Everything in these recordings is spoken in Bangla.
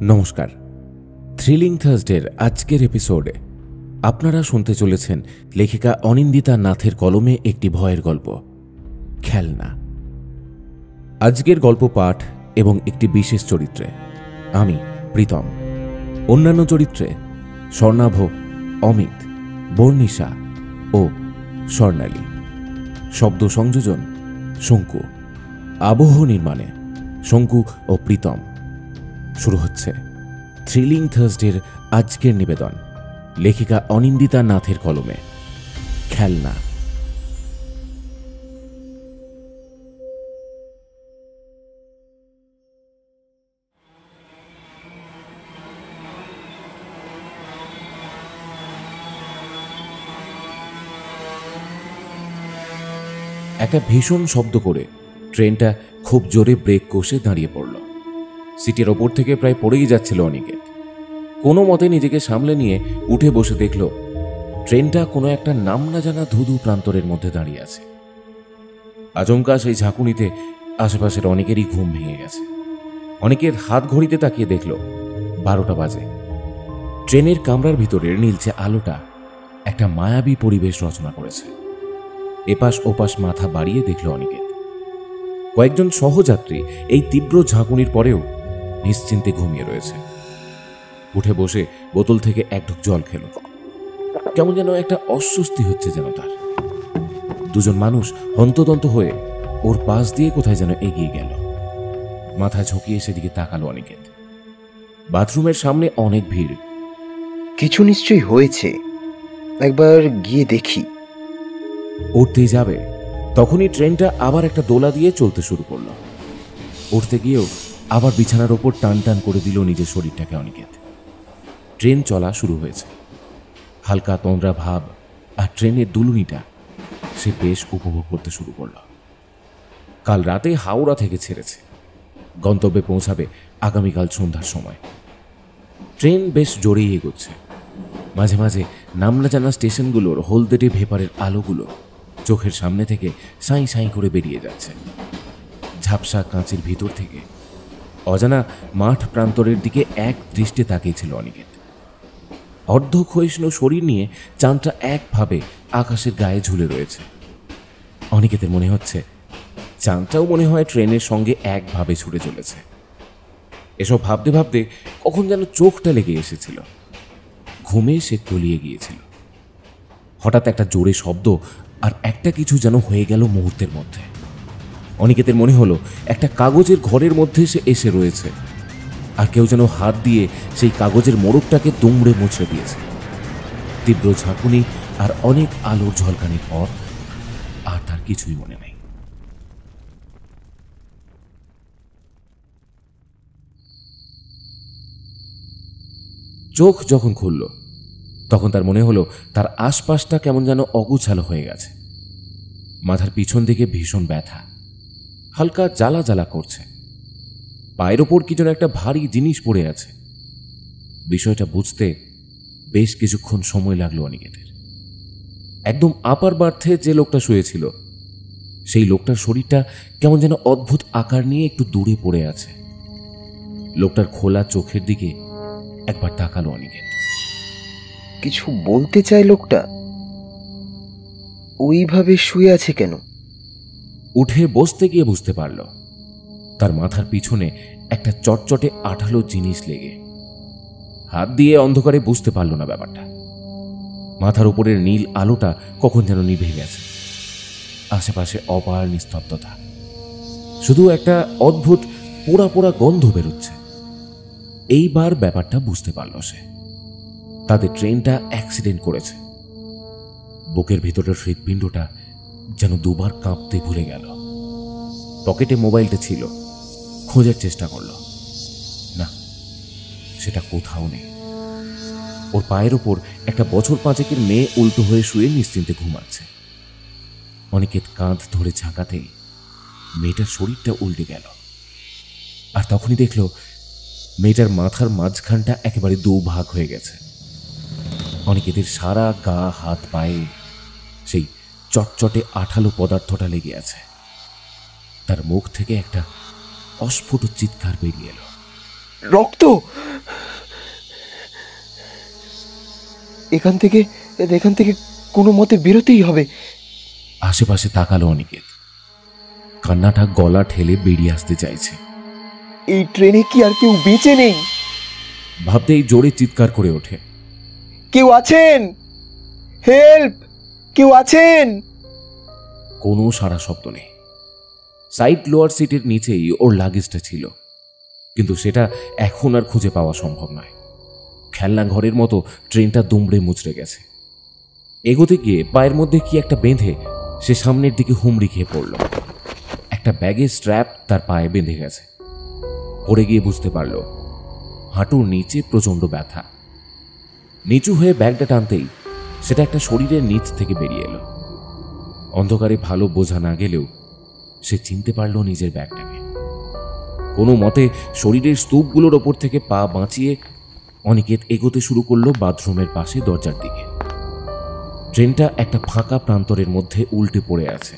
নমস্কার। থ্রিলিং থার্সডের আজকের এপিসোডে আপনারা শুনতে চলেছেন লেখিকা অনিন্দিতা নাথের কলমে একটি ভয়ের গল্প, খেলনা। আজকের গল্প পাঠ এবং একটি বিশেষ চরিত্রে আমি প্রীতম, অন্যান্য চরিত্রে স্বর্ণাভ, অমিত, বর্ণিশা ও স্বর্ণালী। শব্দ সংযোজন শঙ্কু, আবহ নির্মাণে শঙ্কু ও প্রীতম। শুরু হচ্ছে থ্রিলিং থার্সডের আজকের নিবেদন, লেখিকা অনিন্দিতা নাথের কলমে, খেলনা। একটা ভীষণ শব্দ করে ট্রেনটা খুব জোরে ব্রেক কষে দাঁড়িয়ে পড়ল। সিটের ওপর থেকে প্রায় পড়েই যাচ্ছিল অনিকেত। কোনো মতে নিজেকে সামলে নিয়ে উঠে বসে দেখল ট্রেনটা কোনো একটা নাম না জানা ধুধু প্রান্তরের মধ্যে দাঁড়িয়ে আছে। আচমকা সেই ঝাঁকুনিতে আশেপাশের অনেকেরই ঘুম ভেঙে গেছে। অনেকের হাত ঘড়িতে তাকিয়ে দেখল 12টা বাজে। ট্রেনের কামরার ভিতরের নীলচে আলোটা একটা মায়াবী পরিবেশ রচনা করেছে। এপাশ ওপাশ মাথা বাড়িয়ে দেখল অনিকেত। কয়েকজন সহযাত্রী এই তীব্র ঝাঁকুনির পরেও নিশ্চিন্তে ঘুমিয়ে রয়েছে। উঠে বসে বোতল থেকে এক ঢোক জল খেল। কেমন যেন একটা অস্বস্তি হচ্ছে যেন তার। দুজন মানুষ হন্তদন্ত হয়ে ওর পাশ দিয়ে কোথায় যেন এগিয়ে গেল। মাথা ঝুঁকিয়ে সেদিকে তাকালো অনিকেত। বাথরুমের সামনে অনেক ভিড়। কিছু নিশ্চয়ই হয়েছে, একবার গিয়ে দেখি। উঠতেই যাবে তখনই ট্রেনটা আবার একটা দোলা দিয়ে চলতে শুরু করলো। উঠতে গিয়েও আবার বিছানার ওপর টান টান করে দিল নিজের শরীরটাকে অনিকেত। ট্রেন চলা শুরু হয়েছে। হালকা তন্দ্রা ভাব আর ট্রেনের দুলুনিটা সে বেশ উপভোগ করতে শুরু করল। কাল রাতে হাওড়া থেকে ছেড়েছে, গন্তব্যে পৌঁছাবে আগামীকাল সন্ধ্যার সময়। ট্রেন বেশ জোরেই এগোচ্ছে। মাঝে মাঝে নাম না জানা স্টেশনগুলোর হলদেটে ভেপারের আলোগুলো চোখের সামনে থেকে সাঁই সাঁই করে বেরিয়ে যাচ্ছে। ঝাপসা কাঁচের ভিতর থেকে অজানা মাঠ প্রান্তরের দিকে এক দৃষ্টে তাকিয়েছিল অনিকেত। অর্ধক্ষয়িষ্ণু শরীর নিয়ে চাঁদটা একভাবে আকাশের গায়ে ঝুলে রয়েছে। অনিকেতের মনে হচ্ছে চাঁদটাও মনে হয় ট্রেনের সঙ্গে একভাবে ছুটে চলেছে। এসব ভাবতে ভাবতে কখন যেন চোখটা লেগে এসেছিল। ঘুমে সে তলিয়ে গিয়েছিল। হঠাৎ একটা জোরে শব্দ আর একটা কিছু যেন হয়ে গেল মুহূর্তের মধ্যে। অনিকেতের মনে হলো একটা কাগজের ঘরের মধ্যে সে এসে রয়েছে, আর কেউ যেন হাত দিয়ে সেই কাগজের মোড়কটাকে দুমড়ে মুছড়ে দিয়েছে। তীব্র ঝাঁকুনি আর অনেক আলোর ঝলকানির পর আর তার কিছুই মনে নেই। চোখ যখন খুলল তখন তার মনে হলো তার আশপাশটা কেমন যেন অগুছালো হয়ে গেছে। মাথার পিছন দিকে ভীষণ ব্যথা, হালকা জ্বালা জ্বালা করছে। পায়ের ওপর কি যেন একটা ভারী জিনিস পড়ে আছে। বিষয়টা বুঝতে বেশ কিছুক্ষণ সময় লাগলো অনিকেতের। একদম আপার বার্থে যে লোকটা শুয়েছিল সেই লোকটার শরীরটা কেমন যেন অদ্ভুত আকার নিয়ে একটু দূরে পড়ে আছে। লোকটার খোলা চোখের দিকে একবার তাকালো অনিকেত। কিছু বলতে চায় লোকটা? ওইভাবে শুয়ে আছে কেন? উঠে বসতে গিয়ে বুঝতে পারল তার মাথার পিছনে একটা চটচটে আঠালো জিনিস লেগে। হাত দিয়ে অন্ধকারে বুঝতে পারল না ব্যাপারটা। মাথার উপরের নীল আলোটা কখন যেন নিভে গেছে। আশেপাশে অপার নিস্তব্ধতা, শুধু একটা অদ্ভুত পোড়া পোড়া গন্ধ বেরোচ্ছে। এইবার ব্যাপারটা বুঝতে পারল সে। তাদের ট্রেনটা অ্যাক্সিডেন্ট করেছে। বুকের ভিতরের হৃৎপিণ্ডটা যেন দুবার কাঁপতে ভুলে গেল। পকেটে মোবাইলটা ছিল, খোঁজার চেষ্টা করল। না, সেটা কোথাও নেই। ওর পায়ের ওপর একটা বছর 5-এর মেয়ে উল্টো হয়ে শুয়ে নিশ্চিন্তে ঘুমাচ্ছে। অনিকেত কাঁধ ধরে ঝাঁকাতেই মেয়েটার শরীরটা উল্টে গেল। আর তখনই দেখল মেয়েটার মাথার মাঝখানটা একেবারে 2 ভাগ হয়ে গেছে। অনিকেতের সারা গা হাত পায়ে সেই চটচটে আঠালো পদার্থটা লেগে আছে। তার মুখ থেকে একটা অস্ফুট চিৎকার বেরিয়ে এলো। রক্ত! এখান থেকে কোনো মতে বেরোতেই হবে। আশেপাশে তাকালো অনিকেত। কান্নাটা গলা ঠেলে বেরিয়ে আসতে চাইছে। এই ট্রেনে কি আর কেউ বেঁচে নেই? ভাবতেই জোরে চিৎকার করে ওঠে, কেউ আছেন? হেল্প! কেউ আছেন? কোনো সারা শব্দ নেই। সাইড লোয়ার সিটের নিচেই ওর লাগেজটা ছিল, কিন্তু সেটা এখন আর খুঁজে পাওয়া সম্ভব নয়। খেলনা ঘরের মতো ট্রেনটা দুমড়ে মুচড়ে গেছে। এগোতে গিয়ে পায়ের মধ্যে কি একটা বেঁধে সে সামনের দিকে হুমড়ি খেয়ে পড়ল। একটা ব্যাগের স্ট্র্যাপ তার পায়ে বেঁধে গেছে। পড়ে গিয়ে বুঝতে পারল হাঁটুর নিচে প্রচণ্ড ব্যথা। নিচু হয়ে ব্যাগটা টানতেই সেটা একটা শরীরের নিচ থেকে বেরিয়ে এলো। অন্ধকারে ভালো বোঝা না গেলেও সে চিনতে পারল নিজের ব্যাগটাকে। কোনো মতে শরীরের স্তূপগুলোর ওপর থেকে পা বাঁচিয়ে অনিকেত এগোতে শুরু করলো বাথরুমের পাশে দরজার দিকে। ট্রেনটা একটা ফাঁকা প্রান্তরের মধ্যে উল্টে পড়ে আছে।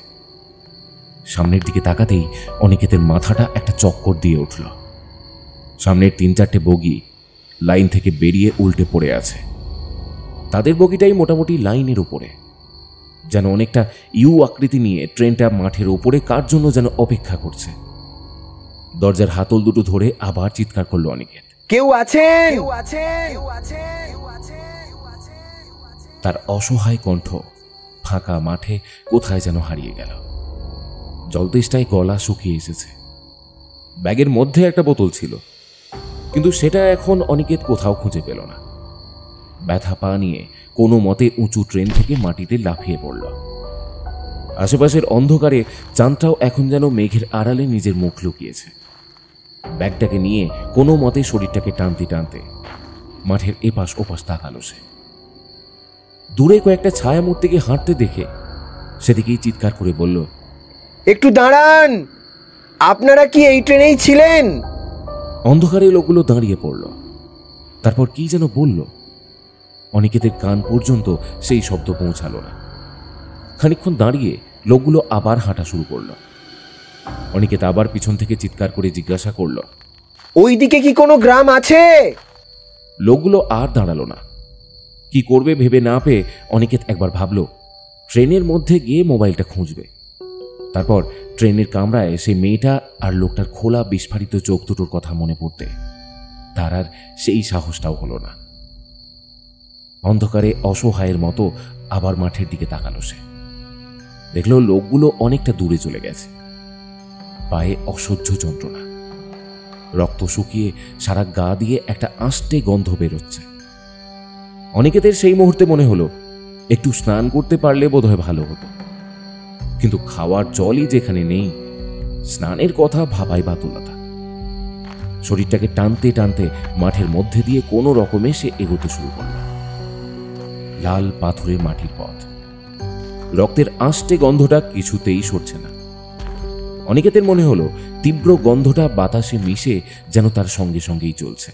সামনের দিকে তাকাতেই অনিকেতের মাথাটা একটা চক্কর দিয়ে উঠল। সামনের 3-4টে বগি লাইন থেকে বেরিয়ে উল্টে পড়ে আছে। তাদের বগিটাই মোটামুটি লাইনের উপরে, যেন অনেকটা ইউ আকৃতি নিয়ে ট্রেনটা মাঠের ওপরে কার জন্য যেন অপেক্ষা করছে। দরজার হাতল দুটো ধরে আবার চিৎকার করলো অনিকেত, কেউ আছেন? তার অসহায় কণ্ঠ ফাঁকা মাঠে কোথায় যেন হারিয়ে গেল। জলতেষ্টায় গলা শুকিয়ে এসেছে। ব্যাগের মধ্যে একটা বোতল ছিল, কিন্তু সেটা এখন অনিকেত কোথাও খুঁজে পেল না। ব্যথা পা নিয়ে কোনো মতে উঁচু ট্রেন থেকে মাটিতে লাফিয়ে পড়ল। আশেপাশের অন্ধকারে চাঁদটাও এখন যেন মেঘের আড়ালে নিজের মুখ লুকিয়েছে। ব্যাগটাকে নিয়ে কোনো মতে শরীরটাকে টানতে টানতে মাঠের এপাশ ওপাশ তাকালো সে। দূরে কয়েকটা ছায়ামূর্তিকে হাঁটতে দেখে সেদিকেই চিৎকার করে বলল, একটু দাঁড়ান! আপনারা কি এই ট্রেনেই ছিলেন? অন্ধকারে লোকগুলো দাঁড়িয়ে পড়ল। তারপর কি যেন বলল। অনিকেতের কান পর্যন্ত সেই শব্দ পৌঁছালো না। খানিকক্ষণ দাঁড়িয়ে লোকগুলো আবার হাঁটা শুরু করল। অনিকেত আবার পিছন থেকে চিৎকার করে জিজ্ঞাসা করল, ওইদিকে কি কোনো গ্রাম আছে? লোকগুলো আর দাঁড়ালো না। কি করবে ভেবে না পেয়ে অনিকেত একবার ভাবল ট্রেনের মধ্যে গিয়ে মোবাইলটা খুঁজবে। তারপর ট্রেনের কামরায় সেই মেয়েটা আর লোকটার খোলা বিস্ফারিত চোখ দুটোর কথা মনে পড়তে তার আর সেই সাহসটাও হলো না। অন্ধকারে অসহায়ের মতো আবার মাঠের দিকে তাকালো সে। দেখল লোকগুলো অনেকটা দূরে চলে গেছে। পায়ে অসহ্য যন্ত্রণা, রক্ত শুকিয়ে সারা গা দিয়ে একটা আষ্টে গন্ধ বেরোচ্ছে। অনিকেতের সেই মুহূর্তে মনে হলো একটু স্নান করতে পারলে বোধহয় ভালো হতো, কিন্তু খাওয়ার জলই যেখানে নেই, স্নানের কথা ভাবাই বাতুলতা। শরীরটাকে টানতে টানতে মাঠের মধ্যে দিয়ে কোনো রকমে সে এগোতে শুরু করল। লাল পাথরের মাটির পথ, রক্তের আষ্টে গন্ধটা কিছুতেই সরছে না। অনিকেতের মনে হলো তীব্র গন্ধটা বাতাসে মিশে যেন তার সঙ্গে সঙ্গেই চলছে।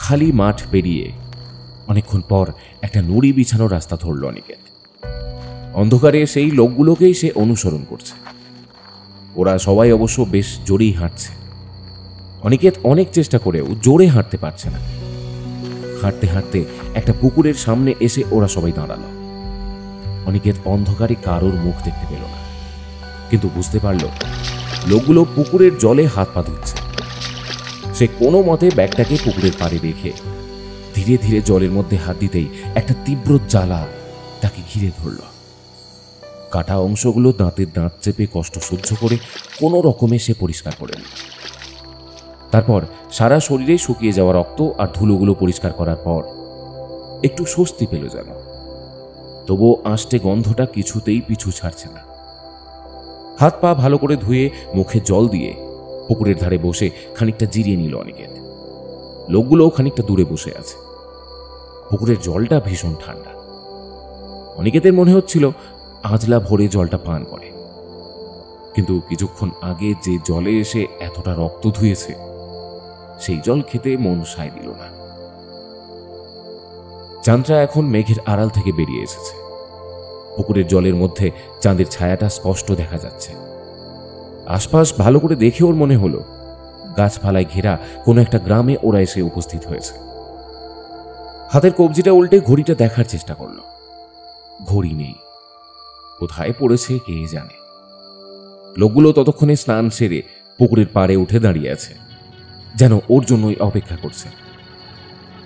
খালি মাঠ পেরিয়ে অনেকক্ষণ পর একটা নুড়ি বিছানো রাস্তা ধরল অনিকেত। অন্ধকারে সেই লোকগুলোকেই সে অনুসরণ করছে। ওরা সবাই অবশ্য বেশ জোরেই হাঁটছে। অনিকেত অনেক চেষ্টা করেও জোরে হাঁটতে পারছে না। হাঁটতে হাঁটতে একটা পুকুরের সামনে এসে ওরা সবাই দাঁড়ালো। অনিকেত অন্ধকারে কারোর মুখ দেখতে পেল না, কিন্তু বুঝতে পারল লোকগুলো পুকুরের জলে হাত পা ধুচ্ছে। সে কোনো মতে ব্যাগটাকে পুকুরের পাড়ে রেখে ধীরে ধীরে জলের মধ্যে হাত দিতেই একটা তীব্র জ্বালা তাকে ঘিরে ধরল। কাটা অংশগুলো দাঁতের দাঁত চেপে কষ্ট সহ্য করে কোনো রকমে সে পরিষ্কার করে নিল। তারপর সারা শরীরে শুকিয়ে যাওয়া রক্ত আর ধুলোগুলো পরিষ্কার করার পর একটু স্বস্তি পেল যেন। তবুও আষ্টে গন্ধটা কিছুতেই পিছু ছাড়ছে না। হাত পা ভালো করে ধুয়ে মুখে জল দিয়ে পুকুরের ধারে বসে খানিকটা জিরিয়ে নিল অনিকেত। লোকগুলোও খানিকটা দূরে বসে আছে। পুকুরের জলটা ভীষণ ঠান্ডা। অনিকেতের মনে হচ্ছিল আজলা ভরে জলটা পান করে, কিন্তু কিছুক্ষণ আগে যে জলে এসে এতটা রক্ত ধুয়েছে সেই জল খেতে মন সায় দিল না। চাঁদটা এখন মেঘের আড়াল থেকে বেরিয়ে এসেছে। পুকুরের জলের মধ্যে চাঁদের ছায়াটা স্পষ্ট দেখা যাচ্ছে। আশপাশ ভালো করে দেখে ওর মনে হলো গাছপালায় ঘেরা কোনো একটা গ্রামে ওরা এসে উপস্থিত হয়েছে। হাতের কবজিটা উল্টে ঘড়িটা দেখার চেষ্টা করল। ঘড়ি নেই, কোথায় পড়েছে কে জানে। লোকগুলো ততক্ষণে স্নান সেরে পুকুরের পাড়ে উঠে দাঁড়িয়ে আছে, যেন ওর জন্যই অপেক্ষা করছে।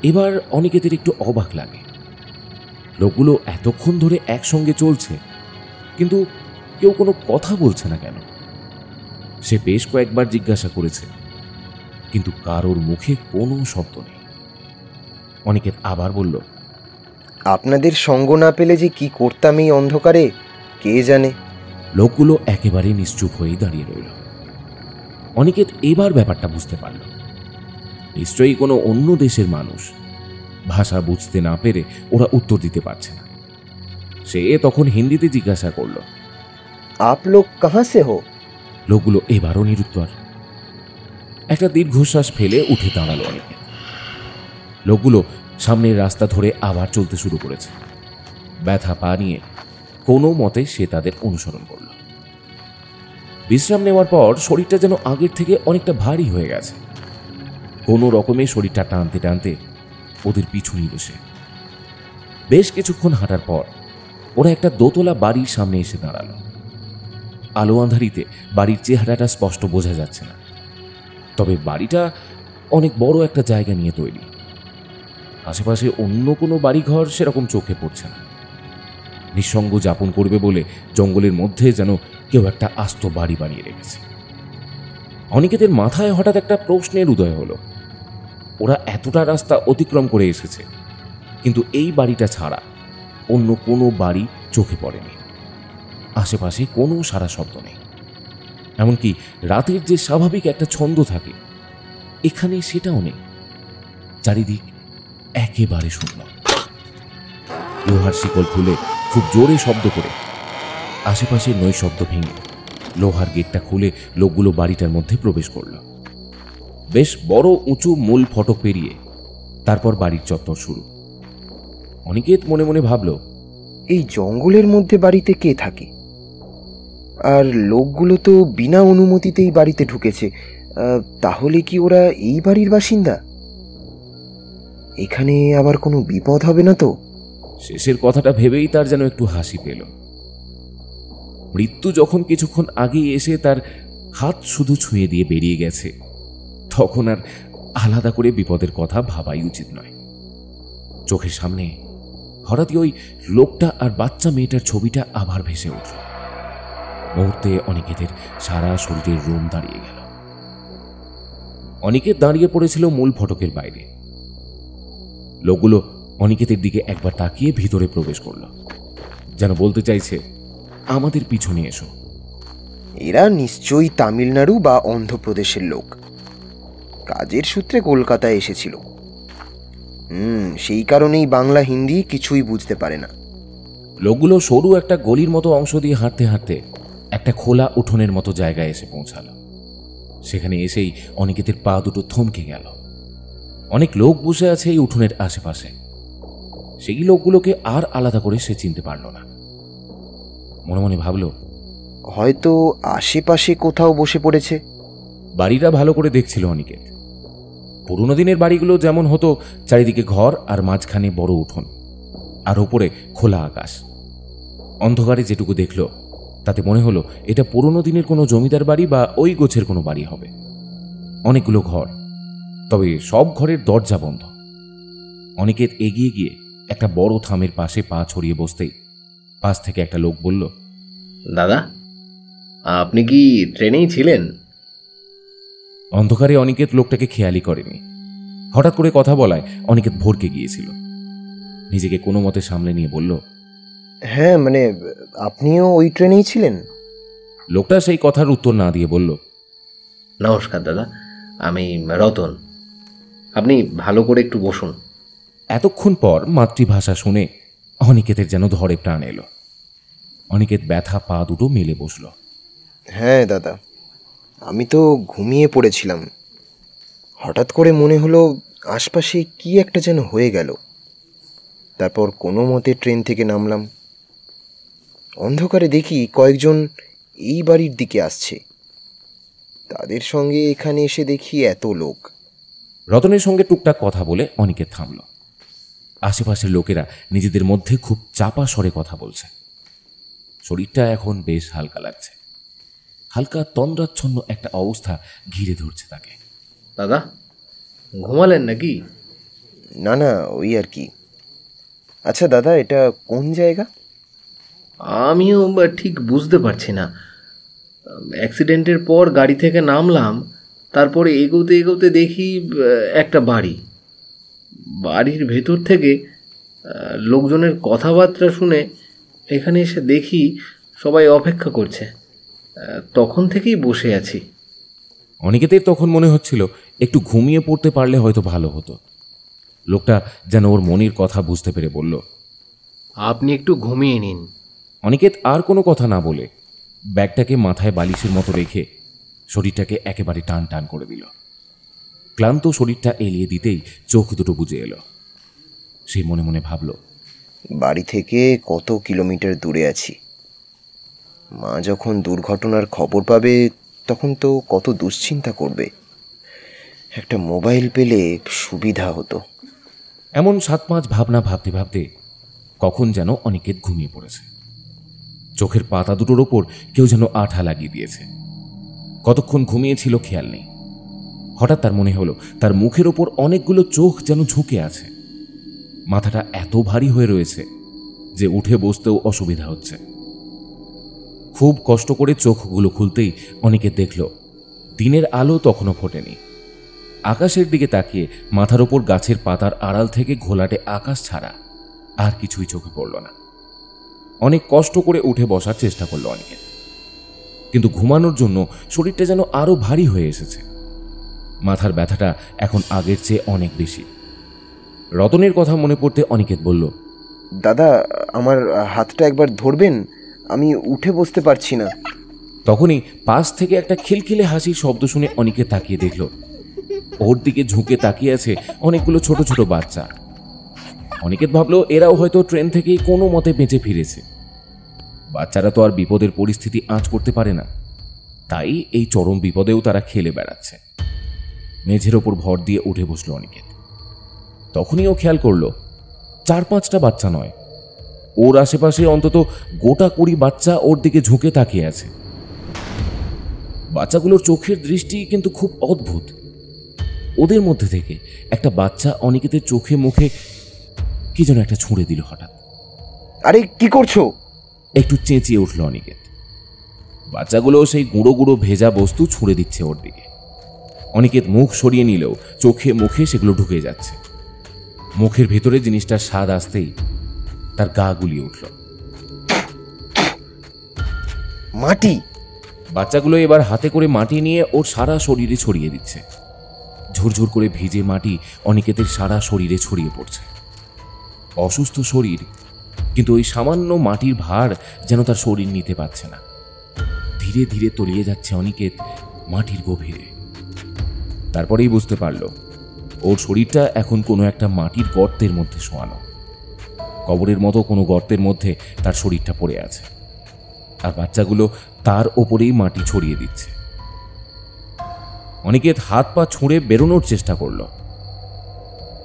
এবার অনিকেতের একটু অবাক লাগে। লোকগুলো এতক্ষণ ধরে একসঙ্গে চলছে, কিন্তু কেউ কোনো কথা বলছে না কেন? সে বেশ কয়েকবার জিজ্ঞাসা করেছে, কিন্তু কারোর মুখে কোনো শব্দ নেই। অনিকেত আবার বলল, আপনাদের সঙ্গ না পেলে যে কি করতাম এই অন্ধকারে কে জানে। লোকগুলো একেবারে নিশ্চুপ হয়েই দাঁড়িয়ে রইল। অনিকেত এবার ব্যাপারটা বুঝতে পারল। নিশ্চয়ই কোনো অন্য দেশের মানুষ। ভাষা বুঝতে না পেরে ওরা উত্তর দিতে পারছে না। সে তখন হিন্দিতে জিজ্ঞাসা করল, আপ লোক কাহা সে হো? লোকগুলো এবারও নিরুত্তর। একটা দীর্ঘশ্বাস ফেলে উঠে দাঁড়ালো অনিকেত। লোকগুলো সামনের রাস্তা ধরে আবার চলতে শুরু করেছে। ব্যথা পা নিয়ে কোনো মতে সে তাদের অনুসরণ করল। বিশ্রাম নেওয়ার পর শরীরটা যেন আগের থেকে অনেকটা ভারী হয়ে গেছে। কোনো রকমে শরীরটা টানতে টানতে ওদের পিছু নিল সে। বেশ কিছুক্ষণ হাঁটার পর ওরা একটা দোতলা বাড়ির সামনে এসে দাঁড়ালো। আলো আঁধারিতে বাড়ির চেহারাটা স্পষ্ট বোঝা যাচ্ছে না, তবে বাড়িটা অনেক বড় একটা জায়গা নিয়ে তৈরি। আশেপাশে অন্য কোনো বাড়িঘর সেরকম চোখে পড়ছে না। নিঃসঙ্গ যাপন করবে বলে জঙ্গলের মধ্যে যেন কেউ একটা আস্ত বাড়ি বানিয়ে রেখেছে। অনিকেতের মাথায় হঠাৎ একটা প্রশ্নের উদয় হলো। ওরা এতটা রাস্তা অতিক্রম করে এসেছে, কিন্তু এই বাড়িটা ছাড়া অন্য কোনো বাড়ি চোখে পড়েনি। আশেপাশে কোনো সারা শব্দ নেই। এমনকি রাতের যে স্বাভাবিক একটা ছন্দ থাকে, এখানে সেটাও নেই। চারিদিক একেবারে শূন্য। লোহার শিকল খুলে খুব জোরে শব্দ করে আশেপাশে নৈশব্দ ভেঙে লোহার গেটটা খুলে লোকগুলো বাড়িটার মধ্যে প্রবেশ করল। বেশ বড় উঁচু মূল ফটক পেরিয়ে তারপর বাড়ির চত্বর শুরু। অনিকেত মনে মনে ভাবল, এই জঙ্গলের মধ্যে বাড়িতে কে থাকে? আর লোকগুলো তো বিনা অনুমতিতেই বাড়িতে ঢুকেছে। তাহলে কি ওরা এই বাড়ির বাসিন্দা? এখানে আবার কোনো বিপদ হবে না তো? শেষের কথাটা ভেবেই তার যেন একটু হাসি পেল। মৃত্যু যখন কিছুক্ষণ আগে এসে তার হাত শুধু ছুঁয়ে দিয়ে বেরিয়ে গেছে, তখন আর আলাদা করে বিপদের কথা ভাবাই উচিত নয়। চোখের সামনে হঠাৎই ওই লোকটা আর বাচ্চা মেয়েটার ছবিটা আবার ভেসে উঠল। মুহূর্তে অনিকেতের সারা শরীরের রোম দাঁড়িয়ে গেল। অনিকেত দাঁড়িয়ে পড়েছিল মূল ফটকের বাইরে। লোকগুলো অনিকেতের দিকে একবার তাকিয়ে ভিতরে প্রবেশ করল, যেন বলতে চাইছে, আমাদের পিছনে এসো। এরা নিশ্চয়ই তামিলনাড়ু বা অন্ধ্রপ্রদেশের লোক। কাজের সূত্রে কলকাতায় এসেছিল। সেই কারণেই বাংলা হিন্দি কিছুই বুঝতে পারে না। লোকগুলো সরু একটা গলির মতো অংশ দিয়ে হাঁটতে হাঁটতে একটা খোলা উঠোনের মতো জায়গায় এসে পৌঁছালো। সেখানে এসেই অনিকেতের পা দুটো থমকে গেল। অনেক লোক বসে আছে এই উঠোনের আশেপাশে। সেই লোকগুলোকে আর আলাদা করে সে চিনতে পারল না। মনে মনে ভাবল, হয়তো আশেপাশে কোথাও বসে পড়েছে। বাড়িটা ভালো করে দেখছিল অনিকেত। পুরনো দিনের বাড়িগুলো যেমন হতো, চারিদিকে ঘর আর মাঝখানে বড় উঠোন, আর ওপরে খোলা আকাশ। অন্ধকারে যেটুকু দেখল তাতে মনে হলো এটা পুরনো দিনের কোনো জমিদার বাড়ি বা ওই গোছের কোনো বাড়ি হবে। অনেকগুলো ঘর, তবে সব ঘরের দরজা বন্ধ। অনিকেত এগিয়ে গিয়ে একটা বড় থামের পাশে পা ছড়িয়ে বসতেই পাশ থেকে একটা লোক বলল, দাদা, আপনি কি ট্রেনেই ছিলেন? অন্ধকারে অনিকেত লোকটাকে খেয়ালই করেনি। হঠাৎ করে কথা বলায় অনিকেত ভরকে গিয়েছিল। নিজেকে কোনো মতে সামলে নিয়ে বলল, হ্যাঁ, মানে আপনিও ওই ট্রেনেই ছিলেন? লোকটা সেই কথার উত্তর না দিয়ে বলল, নমস্কার দাদা, আমি রতন। আপনি ভালো করে একটু বসুন। এতক্ষণ পর মাতৃভাষা শুনে অনিকেতের যেন ধরে প্রাণ এলো। অনিকেত ব্যথা পা দুটো মেলে বসল। হ্যাঁ দাদা, আমি তো ঘুমিয়ে পড়েছিলাম। হঠাৎ করে মনে হলো আশপাশে কি একটা যেন হয়ে গেল। তারপর কোনো মতে ট্রেন থেকে নামলাম। অন্ধকারে দেখি কয়েকজন এই বাড়ির দিকে আসছে। তাদের সঙ্গে এখানে এসে দেখি এত লোক। রতনের সঙ্গে টুকটাক কথা বলে অনিকেত থামল। আশেপাশের লোকেরা নিজেদের মধ্যে খুব চাপা স্বরে কথা বলছে। শরীরটা এখন বেশ হালকা লাগছে। হালকা তন্দ্রাচ্ছন্ন একটা অবস্থা ঘিরে ধরছে তাকে। দাদা, ঘুমালেন নাকি? না না, ওই আর কি। আচ্ছা দাদা, এটা কোন জায়গা? আমিও ঠিক বুঝতে পারছি না। অ্যাক্সিডেন্টের পর গাড়ি থেকে নামলাম, তারপরে এগোতে এগোতে দেখি একটা বাড়ি। বাড়ির ভেতর থেকে লোকজনের কথাবার্তা শুনে এখানে এসে দেখি সবাই অপেক্ষা করছে। তখন থেকেই বসে আছি। অনিকেতের তখন মনে হচ্ছিল একটু ঘুমিয়ে পড়তে পারলে হয়তো ভালো হতো। লোকটা যেন ওর মনের কথা বুঝতে পেরে বলল, আপনি একটু ঘুমিয়ে নিন। অনিকেত আর কোনো কথা না বলে ব্যাগটাকে মাথায় বালিশের মতো রেখে শরীরটাকে একেবারে টান টান করে দিল। ক্লান্ত শরীরটা এলিয়ে দিতেই চোখ দুটো বুজে এলো। সে মনে মনে ভাবল, বাড়ি থেকে কত কিলোমিটার দূরে আছি। মা যখন দুর্ঘটনার খবর পাবে তখন তো কত দুশ্চিন্তা করবে। একটা মোবাইল পেলে সুবিধা হতো। এমন 7-5 ভাবনা ভাবতে ভাবতে কখন যেন অনিকেত ঘুমিয়ে পড়েছে। চোখের পাতা দুটোর ওপর কেউ যেন আঠা লাগিয়ে দিয়েছে। কতক্ষণ ঘুমিয়েছিল খেয়াল নেই। হঠাৎ তার মনে হলো তার মুখের ওপর অনেকগুলো চোখ যেন ঝুঁকে আছে। মাথাটা এত ভারী হয়ে রয়েছে যে উঠে বসতেও অসুবিধা হচ্ছে। খুব কষ্ট করে চোখগুলো খুলতেই অনিকেত দেখল দিনের আলো তখনও ফোটেনি। আকাশের দিকে তাকিয়ে মাথার ওপর গাছের পাতার আড়াল থেকে ঘোলাটে আকাশ ছাড়া আর কিছুই চোখে পড়ল না। অনেক কষ্ট করে উঠে বসার চেষ্টা করলো অনিকেত, কিন্তু ঘুমানোর জন্য শরীরটা যেন আরো ভারী হয়ে এসেছে। মাথার ব্যথাটা এখন আগের চেয়ে অনেক বেশি। রতনের কথা মনে পড়তে অনিকেত বলল, দাদা, আমার হাতটা একবার ধরবেন? আমি উঠে বসতে পারছি না। তখনই পাশ থেকে একটা খিলখিলে হাসির শব্দ শুনে অনিকেত তাকিয়ে দেখল ওর দিকে ঝুঁকে তাকিয়ে আছে অনেকগুলো ছোট ছোট বাচ্চা। অনিকেত ভাবলো এরাও হয়তো ট্রেন থেকেই কোনো মতে বেঁচে ফিরেছে। বাচ্চারা তো আর বিপদের পরিস্থিতি আঁচ করতে পারে না, তাই এই চরম বিপদেও তারা খেলে বেড়াচ্ছে। মেঝের ওপর ভর দিয়ে উঠে বসলো অনিকেত। তখনই ও খেয়াল করলো 4-5টা বাচ্চা নয়, ওর আশেপাশে অন্তত গোটা 20 বাচ্চা ওর দিকে ঝুঁকে তাকিয়ে আছে। বাচ্চাগুলোর চোখের দৃষ্টি কিন্তু খুব অদ্ভুত। ওদের মধ্যে থেকে একটা বাচ্চা অনিকেতের চোখে মুখে কি যেন একটা ছুঁড়ে দিল হঠাৎ। আরে কি করছো? একটু চেঁচিয়ে উঠল অনিকেত। বাচ্চাগুলো সেই গুঁড়ো গুঁড়ো ভেজা বস্তু ছুঁড়ে দিচ্ছে ওর দিকে। অনিকেত মুখ সরিয়ে নিলেও চোখে মুখে সেগুলো ঢুকে যাচ্ছে। মুখের ভেতরে জিনিসটার স্বাদ আসতেই তার গা গুলিয়ে উঠল। মাটি! বাচ্চাগুলো এবার হাতে করে মাটি নিয়ে ওর সারা শরীরে ছড়িয়ে দিচ্ছে। ঝুরঝুর করে ভিজে মাটি অনিকেতের সারা শরীরে ছড়িয়ে পড়ছে। অসুস্থ শরীর, কিন্তু ওই সামান্য মাটির ভার যেন তার শরীর নিতে পারছে না। ধীরে ধীরে তলিয়ে যাচ্ছে অনিকেত মাটির গভীরে। তারপরেই বুঝতে পারল ওর শরীরটা এখন কোনো একটা মাটির গর্তের মধ্যে শোয়ানো। কবরের মতো কোনো গর্তের মধ্যে তার শরীরটা পড়ে আছে, আর বাচ্চাগুলো তার ওপরেই মাটি ছড়িয়ে দিচ্ছে। অনিকেত হাত পা ছুঁড়ে বেরোনোর চেষ্টা করল,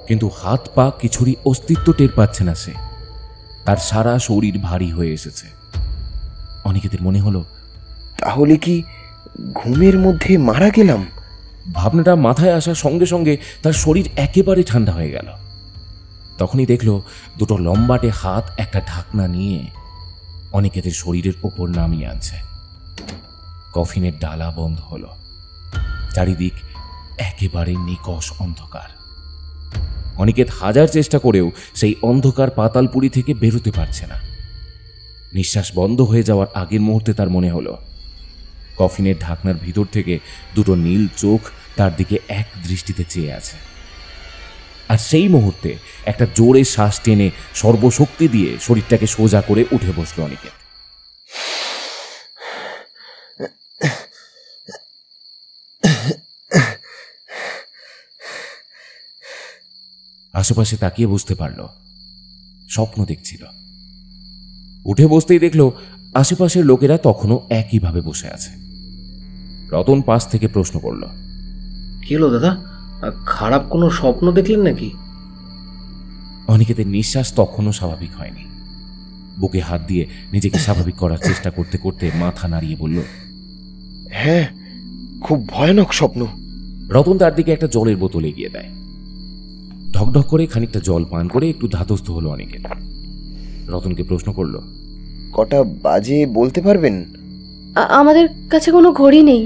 কিন্তু হাত পা কিছুরই অস্তিত্ব টের পাচ্ছে না সে। তার সারা শরীর ভারী হয়ে এসেছে। অনিকেতের মনে হলো, তাহলে কি ঘুমের মধ্যে মারা গেলাম? ভাবনাটা মাথায় আসার সঙ্গে সঙ্গে তার শরীর একেবারে ঠান্ডা হয়ে গেল। তখনই দেখল দুটো লম্বাটে হাত একটা ঢাকনা নিয়ে অনিকেতের শরীরের ওপর নামিয়ে আনছে। কফিনের ডালা বন্ধ হলো। চারিদিক একেবারে নিকষ অন্ধকার। অনিকেত হাজার চেষ্টা করেও সেই অন্ধকার পাতালপুরি থেকে বেরোতে পারছে না। নিঃশ্বাস বন্ধ হয়ে যাওয়ার আগের মুহূর্তে তার মনে হলো কফিনের ঢাকনার ভিতর থেকে দুটো নীল চোখ তার দিকে এক দৃষ্টিতে চেয়ে আছে। আর সেই মুহূর্তে একটা জোরে শ্বাস টেনে সর্বশক্তি দিয়ে শরীরটাকে সোজা করে উঠে বসল অনিকেত। আশেপাশে তাকিয়ে বুঝতে পারল স্বপ্ন দেখছিল। উঠে বসতেই দেখল আশেপাশের লোকেরা তখনও একইভাবে বসে আছে। রতন পাশ থেকে প্রশ্ন করল, কি হলো দাদা? খারাপ কোনো স্বপ্ন দেখলেন নাকি? অনিকেতের নিঃশ্বাস তখনও স্বাভাবিক হয়নি। বুকে হাত দিয়ে নিজেকে স্বাভাবিক করার চেষ্টা করতে করতে মাথা নাড়িয়ে বলল, হ্যাঁ, খুব ভয়ানক স্বপ্ন। রতন তার দিকে একটা জলের বোতল এগিয়ে দেয়। ঢকঢক করে খানিকটা জল পান করে একটু ধাতস্থ হলো অনিকেত। রতনকে প্রশ্ন করল, কটা বাজে বলতে পারবেন? আমাদের কাছে কোনো ঘড়ি নেই,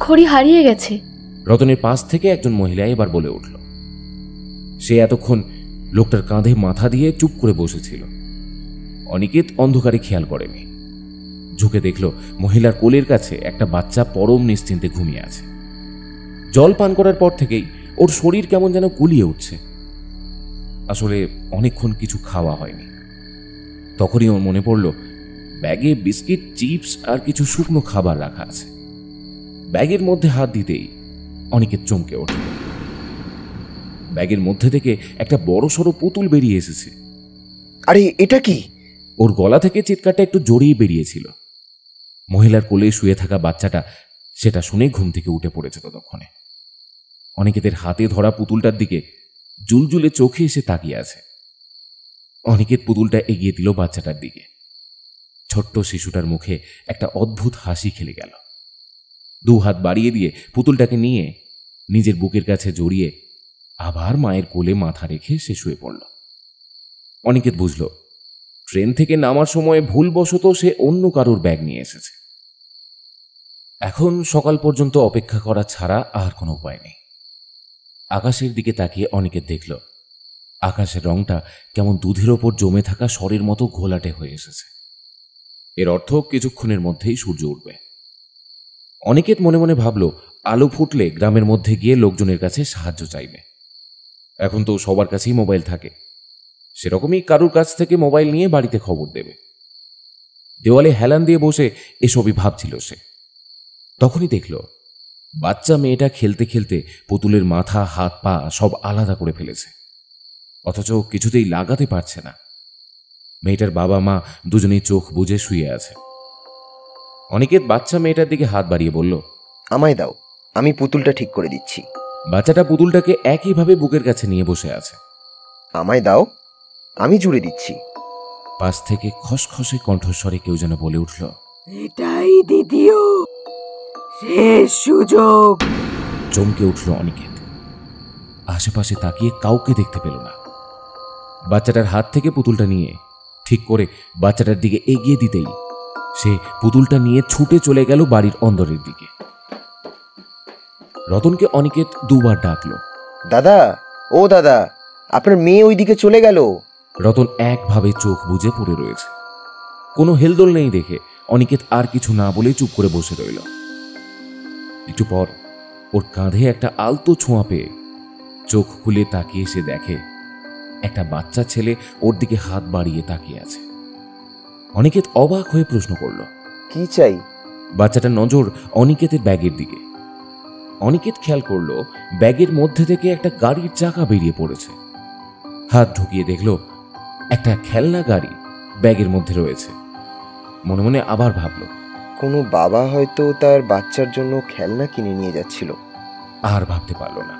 ঘড়ি হারিয়ে গেছে। রতনের পাশ থেকে একজন মহিলা এবার বলে উঠল। সে এতক্ষণ লোকটার কাঁধে মাথা দিয়ে চুপ করে বসেছিল। অনিকেত অন্ধকারে খেয়াল করেনি। ঝুঁকে দেখল মহিলার কোলের কাছে একটা বাচ্চা পরম নিশ্চিন্তে ঘুমিয়ে আছে। জল পান করার পর থেকেই ওর শরীর কেমন যেন গুলিয়ে উঠছে। আসলে অনেকক্ষণ কিছু খাওয়া হয়নি। তখনই ওর মনে পড়ল ব্যাগে বিস্কিট, চিপস আর কিছু শুকনো খাবার রাখা আছে। ব্যাগের মধ্যে হাত দিতেই অনিকেত চমকে ওঠে। ব্যাগের মধ্যে থেকে একটা বড়সড় পুতুল বেরিয়ে এসেছে। আরে এটা কি? ওর গলা থেকে চিৎকারটা একটু জোরেই বেরিয়েছিল। মহিলার কোলে শুয়ে থাকা বাচ্চাটা সেটা শুনে ঘুম থেকে উঠে পড়েছে ততক্ষণে। অনিকেতের হাতে ধরা পুতুলটার দিকে জুলজুলে চোখে এসে তাকিয়ে আছে। অনিকেত পুতুলটা এগিয়ে দিল বাচ্চাটার দিকে। ছোট্ট শিশুটার মুখে একটা অদ্ভুত হাসি খেলে গেল। দু হাত বাড়িয়ে দিয়ে পুতুলটাকে নিয়ে নিজের বুকের কাছে জড়িয়ে আবার মায়ের কোলে মাথা রেখে সে শুয়ে পড়ল। অনিকেত বুঝল ট্রেন থেকে নামার সময় ভুলবশত সে অন্য কারোর ব্যাগ নিয়ে এসেছে। এখন সকাল পর্যন্ত অপেক্ষা করা ছাড়া আর কোনো উপায় নেই। আকাশের দিকে তাকিয়ে অনিকেত দেখল আকাশের রংটা কেমন দুধের ওপর জমে থাকা সরের মতো ঘোলাটে হয়ে এসেছে। এর অর্থ কিছুক্ষণের মধ্যেই সূর্য উঠবে। অনিকেত মনে মনে ভাবল আলো ফুটলে গ্রামের মধ্যে গিয়ে লোকজনের কাছে সাহায্য চাইবে। এখন তো সবার কাছেই মোবাইল থাকে, সেরকমই কারুর কাছ থেকে মোবাইল নিয়ে বাড়িতে খবর দেবে। দেওয়ালে হেলান দিয়ে বসে এসবই ভাবছিল সে। তখনই দেখল বাচ্চা মেয়েটা খেলতে খেলতে পুতুলের মাথা, হাত, পা সব আলাদা করে ফেলেছে, অথচ কিছুতেই লাগাতে পারছে না। মেয়েটার বাবা মা দুজনেই চোখ বুজে শুয়ে আছে। অনিকেত বাচ্চা মেয়েটার দিকে হাত বাড়িয়ে বলল, আমায় দাও, আমি পুতুলটা ঠিক করে দিচ্ছি। বাচ্চাটা পুতুলটাকে একইভাবে বুকের কাছে নিয়ে বসে আছে। আমায় দাও, আমি জুড়ে দিচ্ছি। পাশ থেকে খসখসে কণ্ঠস্বরে কেউ যেন বলে উঠল, এটাই দ্বিতীয় শেষ সুযোগ। চমকে উঠল অনিকেত। আশেপাশে তাকিয়ে কাউকে দেখতে পেল না। বাচ্চাটার হাত থেকে পুতুলটা নিয়ে ঠিক করে বাচ্চাটার দিকে এগিয়ে দিতেই সে পুতুলটা নিয়ে ছুটে চলে গেল বাড়ির অন্দরের দিকে। রতনকে অনিকেত দুবার ডাকল, দাদা, ও দাদা, আপনার মেয়ে ওইদিকে চলে গেল। রতন একভাবে চোখ বুজে পড়ে রয়েছে। কোনো হেলদোল নেই দেখে অনিকেত আর কিছু না বলে চুপ করে বসে রইল। একটু পর ওর কাঁধে একটা আলতো ছোঁয়া পেয়ে চোখ খুলে তাকিয়ে সে দেখে একটা বাচ্চা ছেলে ওর দিকে হাত বাড়িয়ে তাকিয়ে আছে। অনিকেত অবাক হয়ে প্রশ্ন করল, কি চাই? বাচ্চাটার নজর অনিকেতের ব্যাগের দিকে। অনিকেত খেয়াল করল ব্যাগের মধ্যে থেকে একটা গাড়ির চাকা বেরিয়ে পড়েছে। হাত ঢুকিয়ে দেখল একটা খেলনা গাড়ি ব্যাগের মধ্যে রয়েছে। মনে মনে আবার ভাবল, কোনো বাবা হয়তো তার বাচ্চার জন্য খেলনা কিনে নিয়ে যাচ্ছিল। আর ভাবতে পারল না।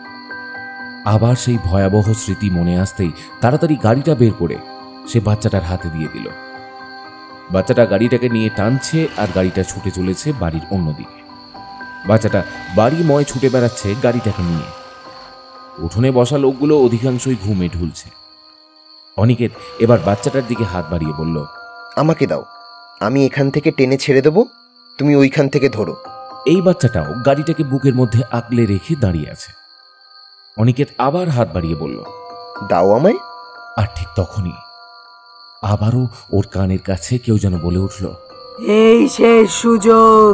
আবার সেই ভয়াবহ স্মৃতি মনে আসতেই তাড়াতাড়ি গাড়িটা বের করে সে বাচ্চাটার হাতে দিয়ে দিল। বাচ্চাটা গাড়িটাকে নিয়ে টানছে আর গাড়িটা ছুটে চলেছে বাড়ির অন্যদিকে। বাচ্চাটা বাড়িময় ছুটে বেড়াচ্ছে গাড়িটাকে নিয়ে। উঠোনে বসা লোকগুলো অধিকাংশই ঘুমে ঢুলছে। অনিকেত এবার বাচ্চাটার দিকে হাত বাড়িয়ে বলল, আমাকে দাও, আমি এখান থেকে টেনে ছেড়ে দেবো, তুমি ওইখান থেকে ধরো। এই বাচ্চাটাও গাড়িটাকে বুকের মধ্যে আঁকলে রেখে দাঁড়িয়ে আছে। অনিকেত আবার হাত বাড়িয়ে বলল, দাও আমায়। আর ঠিক তখনই আবারও ওর কানের কাছে কেউ যেন বলে উঠল, এই শেষ সুযোগ।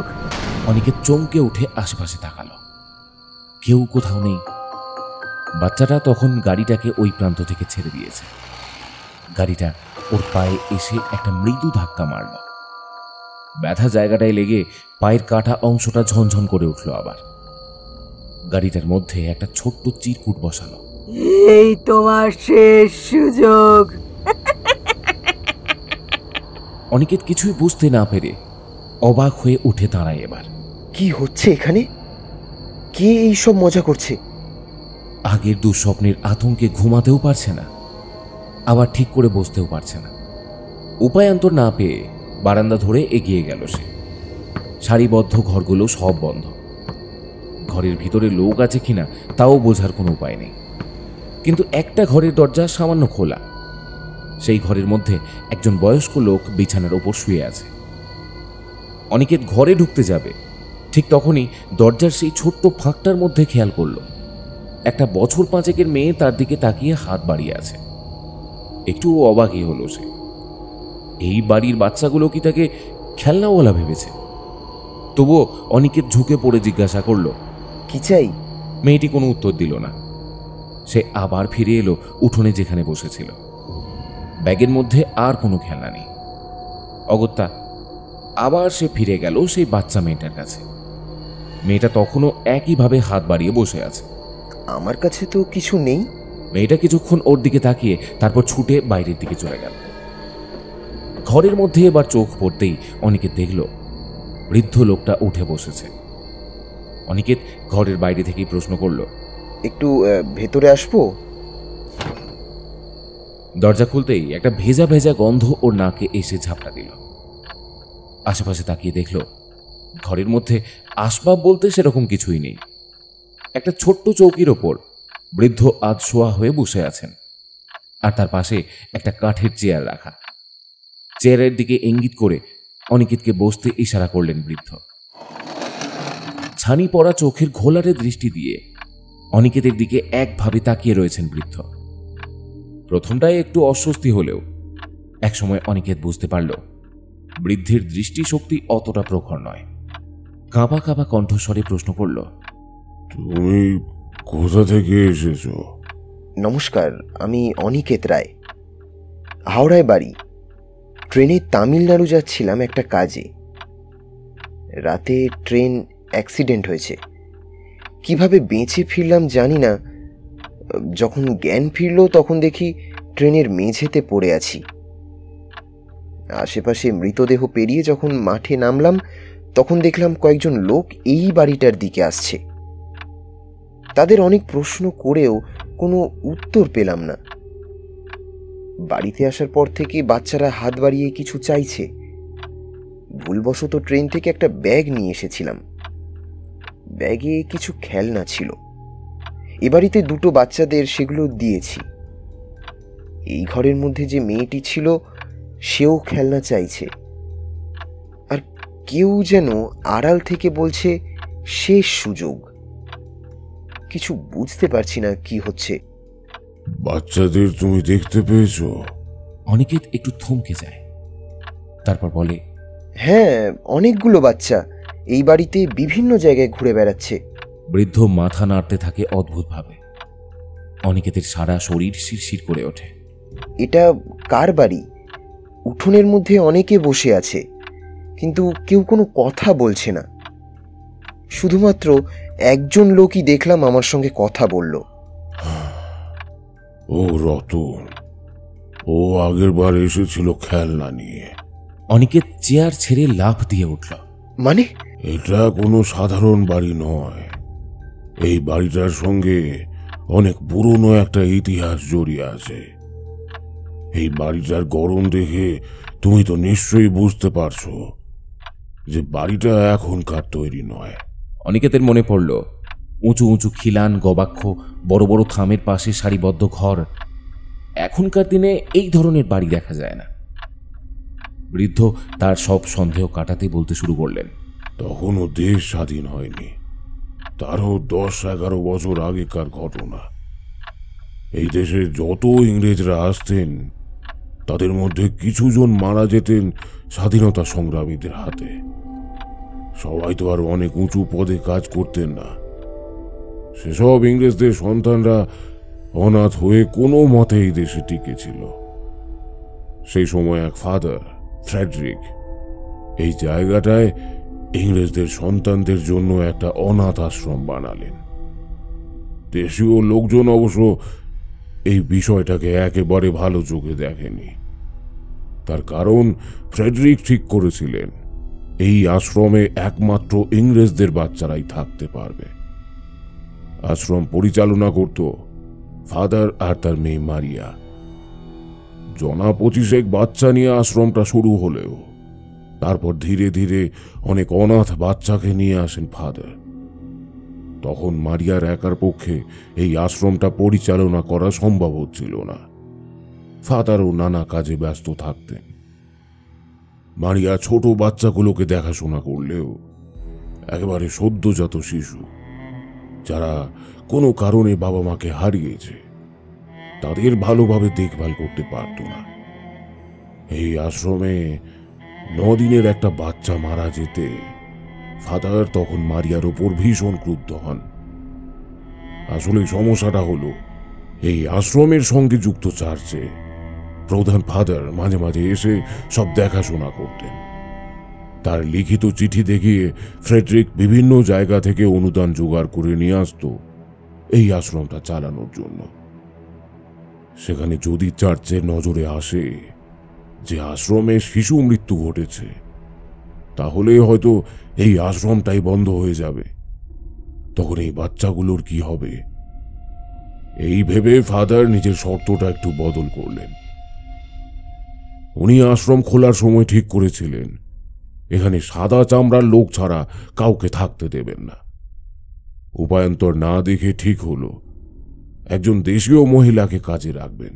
অনিকেত চমকে উঠে আশেপাশে তাকালো। কেউ কোথাও নেই। বাচ্চাটা তখন গাড়িটাকে ওই প্রান্ত থেকে ছেড়ে দিয়েছে। গাড়িটা ওর পায়ে এসে একটা মৃদু ধাক্কা মারল। ব্যথা জায়গাটায় লেগে পায়ের কাটা অংশটা ঝনঝন করে উঠল। আবার গাড়িটার মধ্যে একটা ছোট্ট চিরকুট বসালো। এই তোমার শেষ সুযোগ। অনিকেত কিছুই বুঝতে না পেরে অবাক হয়ে উঠে দাঁড়ায়। এবার কি হচ্ছে এখানে? কে এই সব মজা করছে? আগের দুঃস্বপ্নের আতঙ্কে ঘুমাতেও পারছে না, আবার ঠিক করে বসতেও পারছে না। উপায়ান্তর না পেয়ে বারান্দা ধরে এগিয়ে গেল সে। সারিবদ্ধ ঘরগুলো সব বন্ধ। ঘরের ভিতরে লোক আছে কিনা তাও বোঝার কোনো উপায় নেই, কিন্তু একটা ঘরের দরজা সামান্য খোলা। সেই ঘরের মধ্যে একজন বয়স্ক লোক বিছানার ওপর শুয়ে আছে। অনিকেত ঘরে ঢুকতে যাবে, ঠিক তখনই দরজার সেই ছোট্ট ফাঁকটার মধ্যে খেয়াল করল একটা বছর 5 মেয়ে তার দিকে তাকিয়ে হাত বাড়িয়ে আছে। একটু অবাকই হলো সে। এই বাড়ির বাচ্চাগুলো কি তাকে খেলনাওয়ালা ভেবেছে? তবুও অনিকেত ঝুঁকে পড়ে জিজ্ঞাসা করল, কি চাই? মেয়েটি কোনো উত্তর দিল না। সে আবার ফিরে এলো উঠোনে যেখানে বসেছিল। ব্যাগের মধ্যে আর কোনো খেলনা নেই। অগত্যা আবার সে ফিরে গেল সেই বাচ্চা মেয়েটার কাছে। মেয়েটা তখনও একইভাবে হাত বাড়িয়ে বসে আছে। আমার কাছে তো কিছু নেই। মেয়েটা কিছুক্ষণ ওর দিকে তাকিয়ে তারপর ছুটে বাইরের দিকে চলে গেল। ঘরের মধ্যে এবার চোখ পড়তেই অনিকেত দেখল বৃদ্ধ লোকটা উঠে বসেছে। অনিকেত ঘরের বাইরে থেকেই প্রশ্ন করল, একটু ভেতরে আসবো? দরজা খুলতেই একটা ভেজা ভেজা গন্ধ ওর নাকে এসে ঝাপটা দিল। আশেপাশে তাকিয়ে দেখল ঘরের মধ্যে আসবাব বলতে সেরকম কিছুই নেই। একটা ছোট্ট চৌকির ওপর বৃদ্ধ আধশোয়া হয়ে বসে আছেন, আর তার পাশে একটা কাঠের চেয়ার রাখা। চেয়ারের দিকে ইঙ্গিত করে অনিকেতকে বসতে ইশারা করলেন বৃদ্ধ। ছানি পড়া চোখের ঘোলাটে দৃষ্টি দিয়ে অনিকেতের দিকে একভাবে তাকিয়ে রয়েছেন বৃদ্ধ। প্রথমটায় একটু অস্বস্তি হলেও একসময় অনিকেত বুঝতে পারল বৃদ্ধের দৃষ্টিশক্তি অতটা প্রখর নয়। কাঁপা কাঁপা কণ্ঠস্বরে প্রশ্ন করল, তুমি কোথা থেকে এসেছো? নমস্কার, আমি অনিকেত রায়। হাওড়ায় বাড়ি। ট্রেনে তামিলনাড়ু যাচ্ছিলাম একটা কাজে। রাতে ট্রেন অ্যাক্সিডেন্ট হয়েছে। কিভাবে বেঁচে ফিরলাম জানি না। যখন জ্ঞান ফিরল তখন দেখি ট্রেনের মেঝেতে পড়ে আছি। আশেপাশে মৃতদেহ পেরিয়ে যখন মাঠে নামলাম তখন দেখলাম কয়েকজন লোক এই বাড়িটার দিকে আসছে। তাদের অনেক প্রশ্ন করেও কোনো উত্তর পেলাম না। বাড়িতে আসার পর থেকে বাচ্চারা হাত বাড়িয়ে কিছু চাইছে। ভুলবশত ট্রেন থেকে একটা ব্যাগ নিয়ে এসেছিলাম। ব্যাগে কিছু খেলনা ছিল। এ বাড়িতে 2টো বাচ্চাদের সেগুলো দিয়েছি। এই ঘরের মধ্যে যে মেয়েটি ছিল সেও খেলনা চাইছে। আর কেউ যেন আড়াল থেকে বলছে শেষ সুযোগ। কিছু বুঝতে পারছি না কি হচ্ছে। বাচ্চাদের তুমি দেখতে পেয়েছো? অনিকেত একটু থমকে যায়, তারপর বলে, হ্যাঁ, অনেকগুলো বাচ্চা এই বাড়িতে বিভিন্ন জায়গায় ঘুরে বেড়াচ্ছে। বৃদ্ধ মাথা নাড়তে থাকে অদ্ভুতভাবে। অনিকেতের সারা শরীর শিরশির করে ওঠে। এটা কার বাড়ি? উঠোনের মধ্যে অনেকে বসে আছে, কিন্তু কেউ কোনো কথা বলছে না। শুধুমাত্র একজন লোকই দেখলাম আমার সঙ্গে কথা বলল। ও রতন, ও আগের বার এসেছিল খেলনা নিয়ে। অনিকেত চেয়ার ছেড়ে লাফ দিয়ে উঠল। মানে? এটা কোনো সাধারণ বাড়ি নয়। এই বাড়িটার সঙ্গে অনেক পুরনো একটা ইতিহাস জড়িয়ে আছে। এই বাড়িটার গড়ন দেখে তুমি তো নিশ্চয়ই বুঝতে পারছো যে বাড়িটা এখনকার তৈরি নয়। অনিকেতের মনে পড়ল উঁচু উঁচু খিলান, গবাক্ষ, বড় বড় থামের পাশে সারিবদ্ধ ঘর। এখনকার দিনে এই ধরনের বাড়ি দেখা যায় না। বৃদ্ধ তার সব সন্দেহ কাটাতে বলতে শুরু করলেন, তখনও দেশ স্বাধীন হয়নি, তারও 10-11 বছর আগেকার ঘটনা। এই দেশে যত ইংরেজরা আসতেন তাদের মধ্যে কিছুজন মারা যেতেন স্বাধীনতা সংগ্রামীদের হাতে। সবাই তো আর অনেক উঁচু পদে কাজ করতেন না। সেসব ইংরেজদের সন্তানরা অনাথ হয়ে কোনো মতে এই দেশে টিকেছিল। সেই সময় এক ফাদার ফ্রেডরিক এই জায়গাটায় ইংরেজদের সন্তানদের জন্য একটা অনাথ আশ্রম বানালেন। দেশীয় লোকজন অবশ্য এই বিষয়টাকে একেবারে ভালো চোখে দেখেনি। তার কারণ ফ্রেডরিক ঠিক করেছিলেন এই আশ্রমে একমাত্র ইংরেজদের বাচ্চারাই থাকতে পারবে। আশ্রম পরিচালনা করত ফাদার আর তার মেয়ে মারিয়া। 25 বাচ্চা নিয়ে আশ্রমটা শুরু হলেও তারপর ধীরে ধীরে অনেক অনাথ বাচ্চাকে নিয়ে আসেন ফাদার। তখন মারিয়ার একার পক্ষে এই আশ্রমটা পরিচালনা করা সম্ভব হচ্ছিল না। ফাদারও নানা কাজে ব্যস্ত থাকতেন। মারিয়া ছোট বাচ্চাগুলোকে দেখাশোনা করলেও একেবারে সদ্যজাত শিশু যারা কোনো কারণে বাবা মাকে হারিয়েছে তাদের ভালোভাবে দেখভাল করতে পারত না। এই আশ্রমে 9 দিনের একটা বাচ্চা মারা যেতে ফাদার তখন মারিয়ার ওপর ভীষণ ক্রুদ্ধ হন। আসলে সমস্যাটা হলো এই আশ্রমের সঙ্গে যুক্ত চার্চে প্রধান ফাদার মাঝে মাঝে এসে সব দেখাশোনা করতেন। তার লিখিত চিঠি দেখিয়ে ফ্রেডরিক বিভিন্ন জায়গা থেকে অনুদান জোগাড় করে নিয়ে আসত এই আশ্রমটা চালানোর জন্য। সেখানে যদি চার্চের নজরে আসে যে আশ্রমে শিশু মৃত্যু ঘটেছে, তাহলে হয়তো এই আশ্রমটাই বন্ধ হয়ে যাবে। তখন এই বাচ্চাগুলোর কি হবে? এই ভেবে ফাদার নিজের শর্তটা একটু বদল করলেন। উনি আশ্রম খোলার সময় ঠিক করেছিলেন এখানে সাদা চামড়ার লোক ছাড়া কাউকে থাকতে দেবেন না। উপায়ান্তর না দেখে ঠিক হলো একজন দেশীয় মহিলাকে কাজে রাখবেন।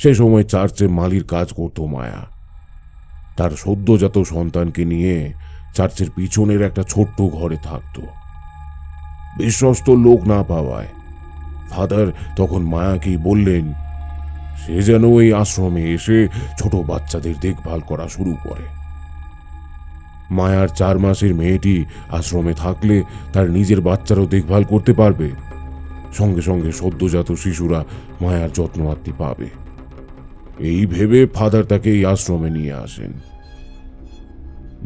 সে সময় চার্চে মালির কাজ করত মায়া। তার সদ্যজাত সন্তানকে নিয়ে চার্চের পিছনের একটা ছোট্ট ঘরে থাকত। বিশ্বস্ত লোক না পাওয়ায় ফাদার তখন মায়াকেই বললেন সে যেন এই আশ্রমে এসে ছোট বাচ্চাদের দেখভাল করা শুরু করে। মায়ার 4 মাসের মেয়েটি আশ্রমে থাকলে তার নিজের বাচ্চারও দেখভাল করতে পারবে, সঙ্গে সঙ্গে সদ্যজাত শিশুরা মায়ার যত্নআত্তি পাবে। এই ভেবে ফাদার তাকে এই আশ্রমে নিয়ে আসেন।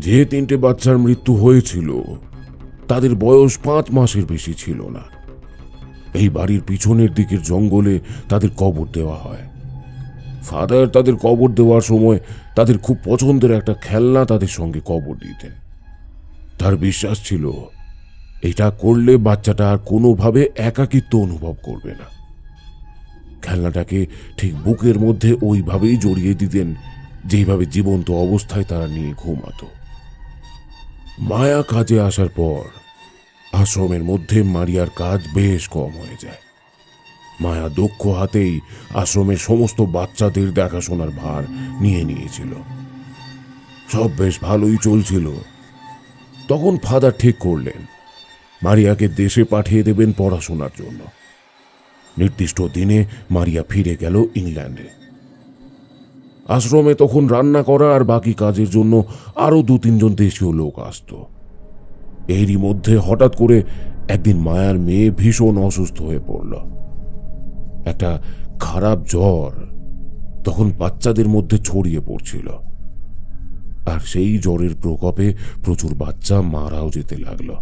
যে 3টে বাচ্চার মৃত্যু হয়েছিল তাদের বয়স 5 মাসের বেশি ছিল না। এই বাড়ির পিছনের দিকের জঙ্গলে তাদের কবর দেওয়া হয়। ফাদার তাদের কবর দেওয়ার সময় তাদের খুব পছন্দের একটা খেলনা তাদের সঙ্গে কবর দিতেন। তার বিশ্বাস ছিল এটা করলে বাচ্চাটা আর কোনোভাবে একাকিত্ব অনুভব করবে না। খেলনাটাকে ঠিক বুকের মধ্যে ওইভাবেই জড়িয়ে দিতেন যেভাবে জীবন্ত অবস্থায় তারা নিয়ে ঘুমাতো। মায়া কাজে আসার পর আশ্রমের মধ্যে মারিয়ার কাজ বেশ কম হয়ে যায়। মায়া দক্ষ হাতেই আশ্রমের সমস্ত বাচ্চাদের দেখাশোনার ভার নিয়ে নিয়েছিল। সব বেশ ভালোই চলছিল। তখন ফাদার ঠিক করলেন মারিয়াকে দেশে পাঠিয়ে দেবেন পড়াশোনার জন্য। নির্দিষ্ট দিনে মারিয়া ফিরে গেল ইংল্যান্ডে। আশ্রমে তখন রান্না করা আর বাকি কাজের জন্য আরো 2-3 জন দেশীয় লোক আসত। এরই মধ্যে হঠাৎ করে একদিন মায়ার মেয়ে ভীষণ অসুস্থ হয়ে পড়ল। একটা খারাপ জ্বর তখন বাচ্চাদের মধ্যে ছড়িয়ে পড়ছিল, আর সেই জ্বরের প্রকোপে প্রচুর বাচ্চা মারাও যেতে লাগলো।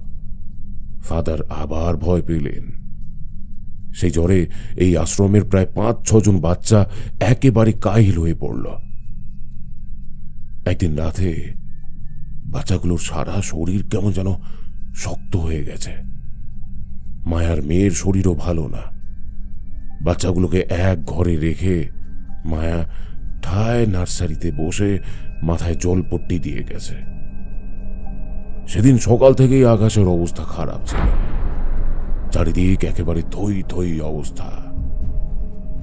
ফাদার আবার ভয় পেলেন। সেই জ্বরে এই আশ্রমের প্রায় 5-6 জন বাচ্চা একেবারে কাহিল হয়ে পড়ল। একদিন রাতে বাচ্চাগুলোর সারা শরীর কেমন যেন শক্ত হয়ে গেছে। মায়ার মেয়ের শরীরও ভালো না। বাচ্চাগুলোকে এক ঘরে রেখে মায়া ঠায় নার্সারিতে বসে মাথায় জলপট্টি দিয়ে গেছে। সেদিন সকাল থেকেই আকাশের অবস্থা খারাপ ছিল। চারিদিক একেবারে থই থই অবস্থা।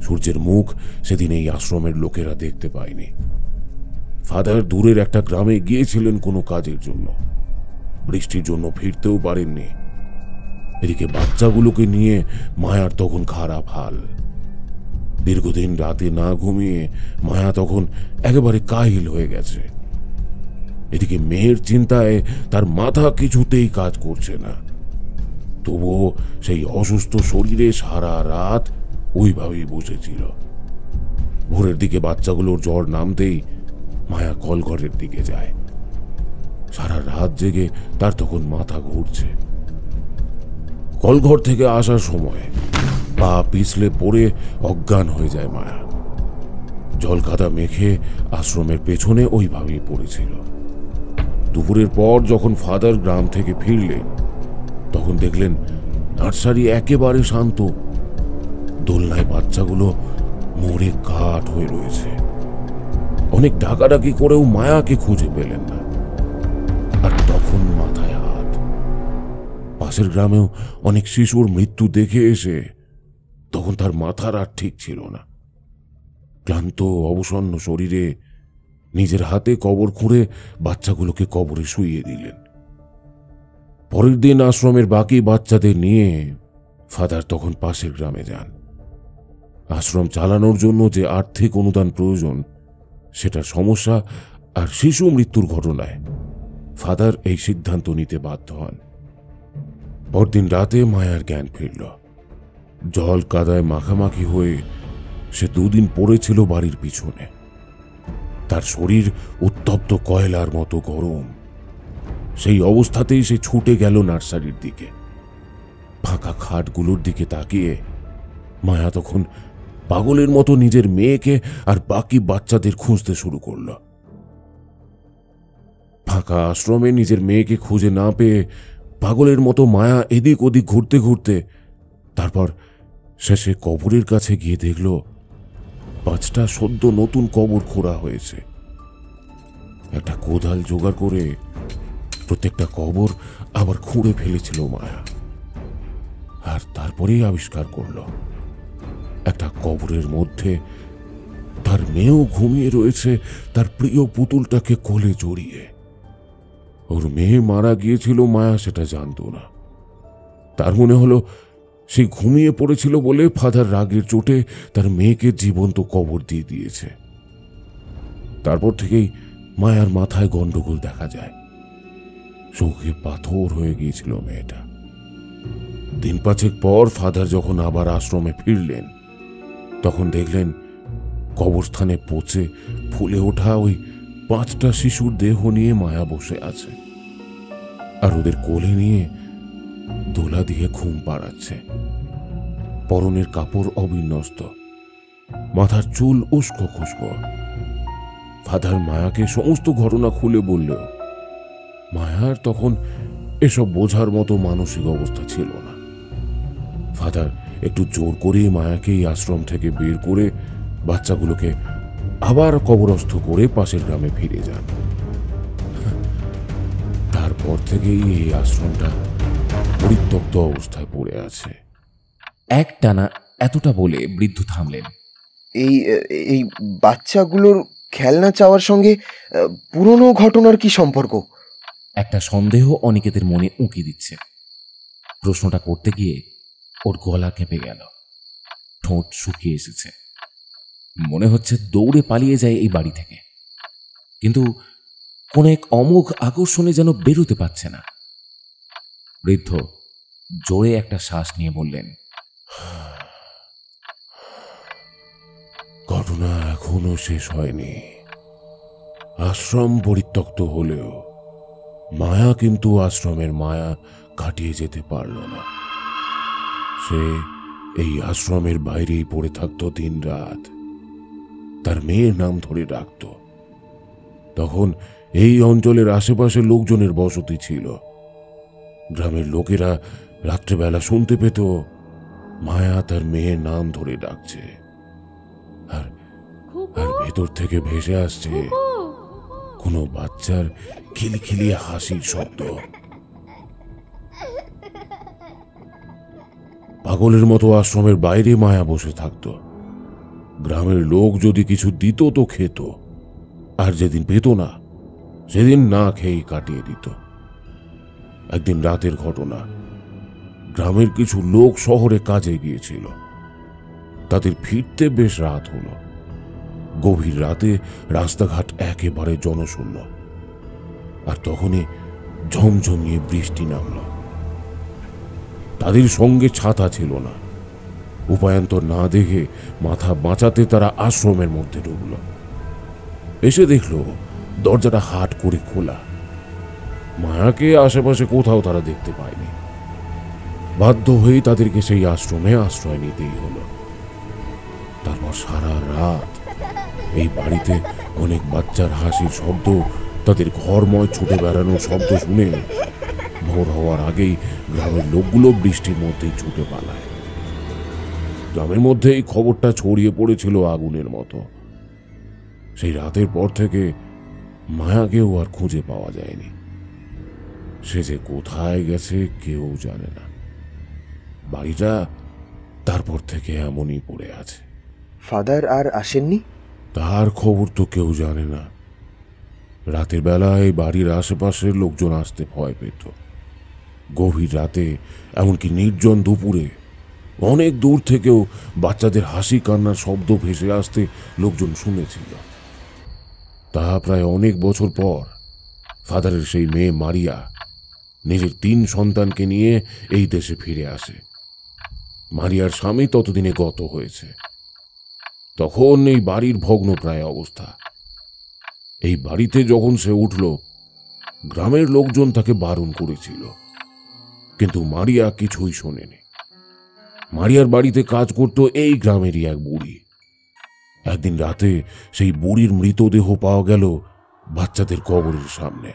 সূর্যের মুখ সেদিন এই আশ্রমের লোকেরা দেখতে পায়নি। ফাদার দূরের একটা গ্রামে গিয়েছিলেন কোনো কাজের জন্য। বৃষ্টির জন্য ফিরতেও পারেননি। এদিকে বাচ্চাগুলোকে নিয়ে মায়ার তখন খারাপ হাল। দীর্ঘদিন রাতে না ঘুমিয়ে মায়া তখন একেবারে কাহিল হয়ে গেছে। এদিকে মেয়ের চিন্তায় তার মাথা কিছুতেই কাজ করছে না। তবুও সেই অসুস্থ শরীরে সারা রাত ওইভাবেই বসেছিল। ভোরের দিকে বাচ্চাগুলোর জ্বর নামতেই মায়া কলঘরের দিকে যায়। সারা রাত জেগে তার তখন মাথা ঘুরছে। কলঘর থেকে আসার সময় পা পিছলে পড়ে অজ্ঞান হয়ে যায় মায়া। জল কাদা মেখে আশ্রমের পেছনে ওইভাবেই পড়েছিল। দুপুরের পর যখন ফাদার গ্রাম থেকে ফিরলেন তখন দেখলেন নার্সারি একেবারে শান্ত। দোলনায় বাচ্চাগুলো মরে কাঠ হয়ে রয়েছে। অনেক ডাকাডাকি করেও মায়াকে খুঁজে পেলেন না। আর তখন মাথায় হাত। পাশের গ্রামেও অনেক শিশুর মৃত্যু দেখে এসে তখন তার মাথার আর ঠিক ছিল না। ক্লান্ত অবসন্ন শরীরে নিজের হাতে কবর খুঁড়ে বাচ্চাগুলোকে কবরে শুইয়ে দিলেন। পরের দিন আশ্রমের বাকি বাচ্চাদের নিয়ে ফাদার তখন পাশের গ্রামে যান। আশ্রম চালানোর জন্য যে আর্থিক অনুদান প্রয়োজন সেটার সমস্যা আর শিশু মৃত্যুর ঘটনায় ফাদার এই সিদ্ধান্ত নিতে বাধ্য হন। পরদিন রাতে মায়ার জ্ঞান ফিরল। জল কাদায় মাখামাখি হয়ে সে দুদিন পড়েছিল বাড়ির পিছনে। তার শরীর উত্তপ্ত কয়লার মতো গরম। সেই অবস্থাতেই সে ছুটে গেল নার্সারির দিকে। ফাঁকা খাটগুলোর দিকে তাকিয়ে মায়া তখন পাগলের মতো নিজের মেয়েকে আর বাকি বাচ্চাদের খুঁজতে শুরু করল। ফাঁকা আশ্রমে নিজের মেয়েকে খুঁজে না পেয়ে পাগলের মতো মায়া এদিক ওদিক ঘুরতে ঘুরতে তারপর শেষে কবরের কাছে গিয়ে দেখল 5টা সদ্য নতুন কবর খোঁড়া হয়েছে। একটা কোদাল জোগাড় করে প্রত্যেকটা কবর আবার খুঁড়ে ফেলেছিল মায়া। আর তারপরেই আবিষ্কার করল একটা কবরের মধ্যে তার মেয়েও ঘুমিয়ে রয়েছে, তার প্রিয় পুতুলটাকে কোলে জড়িয়ে। ওর মেয়ে মারা গিয়েছিল, মায়া সেটা জানত না। তার মনে হলো সে ঘুমিয়ে পড়েছিল বলে ফাদার রাগের চোটে তার মেয়েকে জীবন্ত কবর দিয়ে দিয়েছে। তারপর থেকেই মায়ার মাথায় গন্ডগোল দেখা যায়। চোখে পাথর হয়ে গিয়েছিল মেয়েটা। দিন 5 পর ফাদার যখন আবার আশ্রমে ফিরলেন তখন দেখলেন কবরস্থানে পচে ফুলে ওঠা ওই 5টা শিশুর দেহ নিয়ে মায়া বসে আছে, আর ওদের কোলে নিয়ে দোলা দিয়ে ঘুম পাড়াচ্ছে। পরনের কাপড় অবিন্যস্ত, মাথার চুল উস্কো খুস্কো। ফাদার মায়াকে সমস্ত ঘটনা খুলে বললেও মায়ার তখন এসব বোঝার মতো মানসিক অবস্থা ছিল না। ফাদার একটু জোর করে মায়াকে এই আশ্রম থেকে বের করে বাচ্চাগুলোকে আবার কবরস্থ করে পাশের গ্রামে ফিরে যান। তারপর থেকেই এই আশ্রমটা পরিত্যক্ত অবস্থায় পড়ে আছে। একটানা এতটা বলে বৃদ্ধ থামলেন। এই বাচ্চাগুলোর খেলনা চাওয়ার সঙ্গে পুরনো ঘটনার কি সম্পর্ক? একটা সন্দেহ অনিকেতের মনে উঁকি দিচ্ছে। প্রশ্নটা করতে গিয়ে ওর গলা কেঁপে গেল, ঠোঁট শুকিয়ে এসেছে। মনে হচ্ছে দৌড়ে পালিয়ে যায় এই বাড়ি থেকে, কিন্তু কোন এক অমোঘ আকর্ষণে যেন বেরোতে পারছে না। বৃদ্ধ জোরে একটা শ্বাস নিয়ে বললেন, ঘটনা এখনো শেষ হয়নি। আশ্রম পরিত্যক্ত হলেও মায়া কিন্তু আশ্রমের মায়া কাটিয়ে যেতে পারল না। সে এই আশ্রমের বাইরেই পড়ে থাকতো দিন রাত, তার মেয়ের নাম ধরে ডাকত। তখন এই অঞ্চলের আশেপাশে লোকজনের বসতি ছিল। গ্রামের লোকেরা রাত্রেবেলা শুনতে পেত মায়া তার মেয়ের নাম ধরে ডাকছে, আর ভেতর থেকে ভেসে আসছে কোনো বাচ্চার খিলখিলিয়ে হাসির শব্দ। পাগলের মতো আশ্রমের বাইরে মায়া বসে থাকত। গ্রামের লোক যদি কিছু দিত তো খেত, আর যেদিন পেত না সেদিন না খেয়েই কাটিয়ে দিত। একদিন রাতের ঘটনা, গ্রামের কিছু লোক শহরে কাজে গিয়েছিল। তাদের ফিরতে বেশ রাত হলো। গভীর রাতে রাস্তাঘাট একেবারে জনশূন্য, আর তখনই ঝমঝমিয়ে বৃষ্টি নামল। তাদের সঙ্গে ছাতা ছিল না। উপায়ান্তর না দেখে মাথা বাঁচাতে তারা আশ্রমের মধ্যে ঢুকল। এসে দেখল দরজাটা হাট করে খোলা। মায়াকে আশেপাশে কোথাও তারা দেখতে পায়নি। বাধ্য হয়ে তাদেরকে সেই আশ্রমে আশ্রয় নিতেই হলো। তারপর সারা রাত এই বাড়িতে অনেক বাচ্চার হাসির শব্দ তাদের ঘরময় ছুটে বেড়ানোর শব্দ শুনে ভোর হওয়ার আগেই গ্রামের লোকগুলো বৃষ্টির মধ্যেই ছুটে পালায়। গ্রামের মধ্যে এই খবরটা ছড়িয়ে পড়েছিল আগুনের মতো। সেই রাতের পর থেকে মায়াকেও আর খুঁজে পাওয়া যায়নি। সে যে কোথায় গেছে কেউ জানে না। বাড়িটা তারপর থেকে এমনই পড়ে আছে। ফাদার আর আসেননি? তার খবর তো কেউ জানে না। রাতের বেলায় বাড়ির আশেপাশের লোকজন আসতে ভয় পেত। গভীর রাতে, এমনকি নির্জন দুপুরে অনেক দূর থেকেও বাচ্চাদের হাসি কান্নার শব্দ ভেসে আসতে লোকজন শুনেছিল। তা প্রায় অনেক বছর পর ফাদারের সেই মেয়ে মারিয়া নিজের 3 সন্তানকে নিয়ে এই দেশে ফিরে আসে। মারিয়ার স্বামী ততদিনে গত হয়েছে। তখন এই বাড়ির ভগ্নপ্রায় অবস্থা। এই বাড়িতে যখন সে উঠল, গ্রামের লোকজন তাকে বারণ করেছিল, কিন্তু মারিয়া কিছুই শোনেনি। মারিয়ার বাড়িতে কাজ করত এই গ্রামেরই এক বুড়ি। একদিন রাতে সেই বুড়ির মৃতদেহ পাওয়া গেল বাচ্চাদের কবরের সামনে।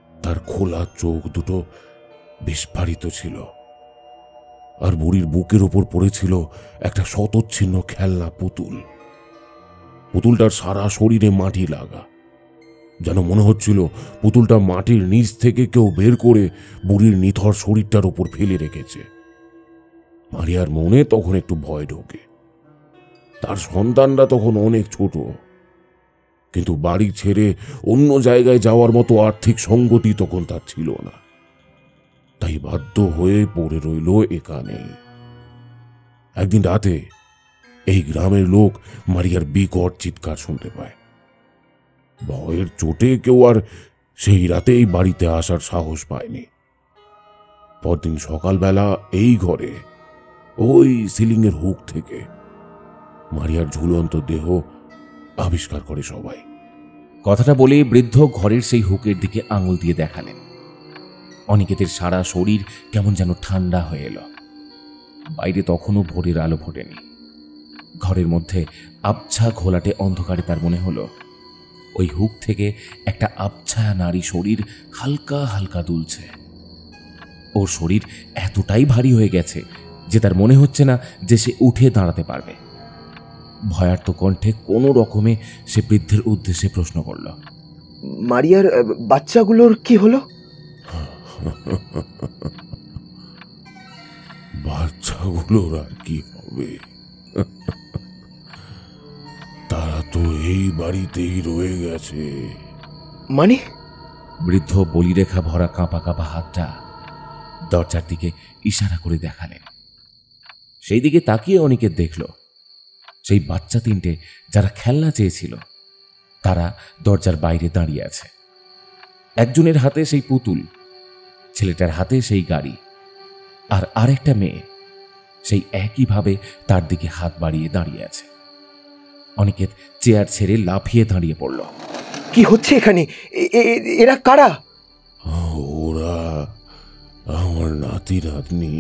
তার খোলা চোখ দুটো বিস্ফারিত ছিল, আর বুড়ির বুকের ওপর পড়েছিল একটা শতচ্ছিন্ন খেলনা পুতুল। পুতুলটার সারা শরীরে মাটি লাগা, যেন মনে হচ্ছিল পুতুলটা মাটির নিচ থেকে কেউ বের করে বুড়ির নিথর শরীরটার উপর ফেলে রেখেছে। মারিয়ার মনে তখন একটু ভয় ঢোকে। তার সন্তানরা তখন অনেক ছোট, কিন্তু বাড়ি ছেড়ে অন্য জায়গায় যাওয়ার মতো আর্থিক সঙ্গতি তখন তার ছিল না। তাই বাধ্য হয়ে পড়ে রইল এখানে। একদিন রাতে এই গ্রামের লোক মারিয়ার বিকট চিৎকার শুনতে পায়। ভয়ের চোটে কেউ আর সেই রাতে এই বাড়িতে আসার সাহস পায়নি। পরদিন সকালবেলা এই ঘরে ওই সিলিংয়ের হুক থেকে মারিয়ার ঝুলন্ত দেহ আবিষ্কার করে সবাই। কথাটা বলে বৃদ্ধ ঘরের সেই হুকের দিকে আঙুল দিয়ে দেখালেন। অনিকেতের সারা শরীর কেমন যেন ঠান্ডা হয়ে এলো। বাইরে তখনও ভোরের আলো ফোটেনি। ঘরের মধ্যে আবছা ঘোলাটে অন্ধকারে তার মনে হলো ওই হুক থেকে একটা আবছায়া নারী শরীর হালকা হালকা দুলছে। ওর শরীর এতটাই ভারী হয়ে গেছে যে তার মনে হচ্ছে না যে সে উঠে দাঁড়াতে পারবে। ভয়ার্ত কণ্ঠে কোনো রকমে সে বৃদ্ধের উদ্দেশ্যে প্রশ্ন করল, মারিয়ার বাচ্চাগুলোর কি হলো? বাচ্চাগুলোর আর কি হবে? তারা তো এই বাড়িতেই রয়ে গেছে। মানে? বৃদ্ধ বলিরেখা ভরা কাঁপা কাঁপা হাতটা দরজার দিকে ইশারা করে দেখালেন। সেই দিকে তাকিয়ে অনিকেত দেখল সেই বাচ্চা 3টে যারা খেলনা চেয়েছিল তারা দরজার বাইরে দাঁড়িয়ে আছে। একজনের হাতে সেই পুতুল, ছেলেটার হাতে সেই গাড়ি, আর আরেকটা মেয়ে সেই একইভাবে তার দিকে হাত বাড়িয়ে দাঁড়িয়ে আছে। অনিকেত চেয়ার ছেড়ে লাফিয়ে দাঁড়িয়ে পড়ল। কি হচ্ছে এখানে? এরা কারা? ওরা আমার নাতি নাতনি।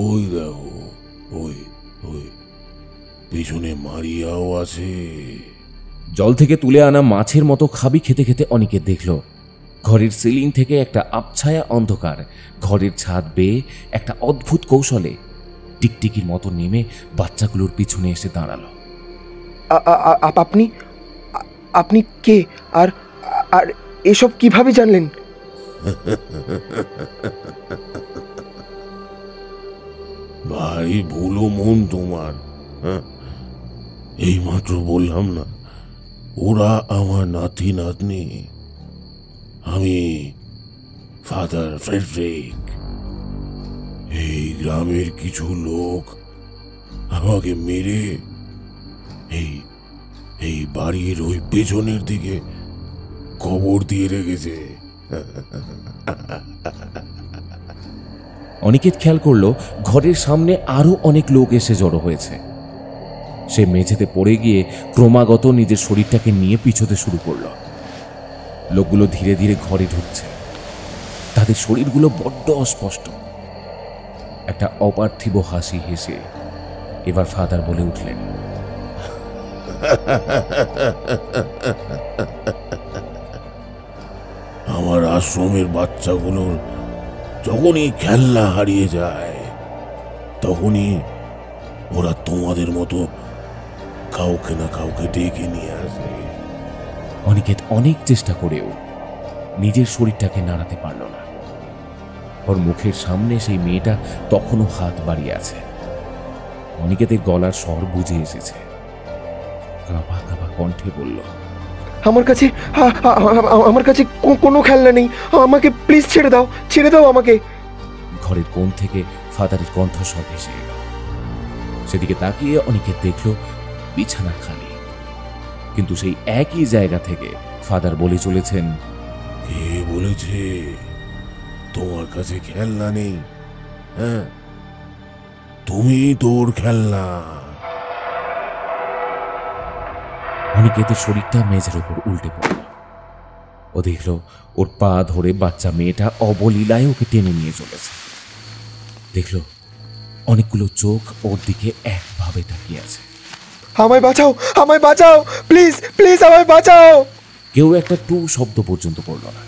ওই দেখো, ওই ওই পিছনে মারিয়াও আছে। জল থেকে তুলে আনা মাছের মতো খাবি খেতে খেতে অনিকেত দেখল ঘরের সিলিং থেকে একটা আবছায়া অন্ধকার ঘরের ছাদ বেয়ে একটা অদ্ভুত কৌশলে টিকটিকির মতো নেমে বাচ্চাগুলোর পিছনে এসে দাঁড়ালো। আপনি আপনি কে? আর আর এসব কিভাবে জানলেন? ভাই ভুলো মন তোমার। এই মাত্র বললাম না ওরা আমার নাতি নাতনি। আমি ফাদার ফ্রেডরিক। এই গ্রামের কিছু লোক আমাকে মেরে এই বাড়ির ওই পেছনের দিকে কবর দিয়ে রেখেছে। অনিকেত খেয়াল করল ঘরের সামনে আরো অনেক লোক এসে জড়ো হয়েছে। সে মেঝেতে পড়ে গিয়ে ক্রমাগত নিজের শরীরটাকে নিয়ে পিছোতে শুরু করল। লোকগুলো ধীরে ধীরে ঘরে ঢুকছে। তাদের শরীরগুলো বড্ড অস্পষ্ট। একটা অপার্থিব হাসি হেসে এবার ফাদার বলে উঠলেন, আমার আশ্রমের বাচ্চাগুলোর যখনই খেলনা হারিয়ে যায় তখনই ওরা তোমাদের মতো কাউকে না কাউকে ডেকে নিয়ে আসে। অনিকেত অনেক চেষ্টা করেও নিজের শরীরটাকে নাড়াতে পারল না। ওর মুখের সামনে সেই মেয়েটা তখনও হাত বাড়িয়ে আছে। অনিকেতের গলার স্বর বুঝে এসেছে। কাঁপা কাঁপা কণ্ঠে বলল, আমার কাছে কোনো খেলনা নেই, আমাকে প্লিজ ছেড়ে দাও আমাকে। ঘরের কোণ থেকে ফাদারের কণ্ঠস্বর ভেসে এল। সেদিকে তাকিয়ে অনিকেত দেখল বিছানা খালি, কিন্তু সেই একই জায়গা থেকে ফাদার বলে চলেছেন, কে বলেছে তোমার কাছে খেলনা নেই? হ্যাঁ, তুমি তোর খেলনা। অনিকেতের শরীরটা মেঝের উপর উল্টে পড়ল। ও দেখল ওর পা ধরে বাচ্চা মেয়েটা অবলীলায় ওকে টেনে নিয়ে চলেছে। দেখল অনেকগুলো চোখ ওর দিকে একভাবে তাকিয়ে আছে। আমায় বাঁচাও, প্লিজ আমায় বাঁচাও। কেউ একটা টু শব্দ পর্যন্ত করল না।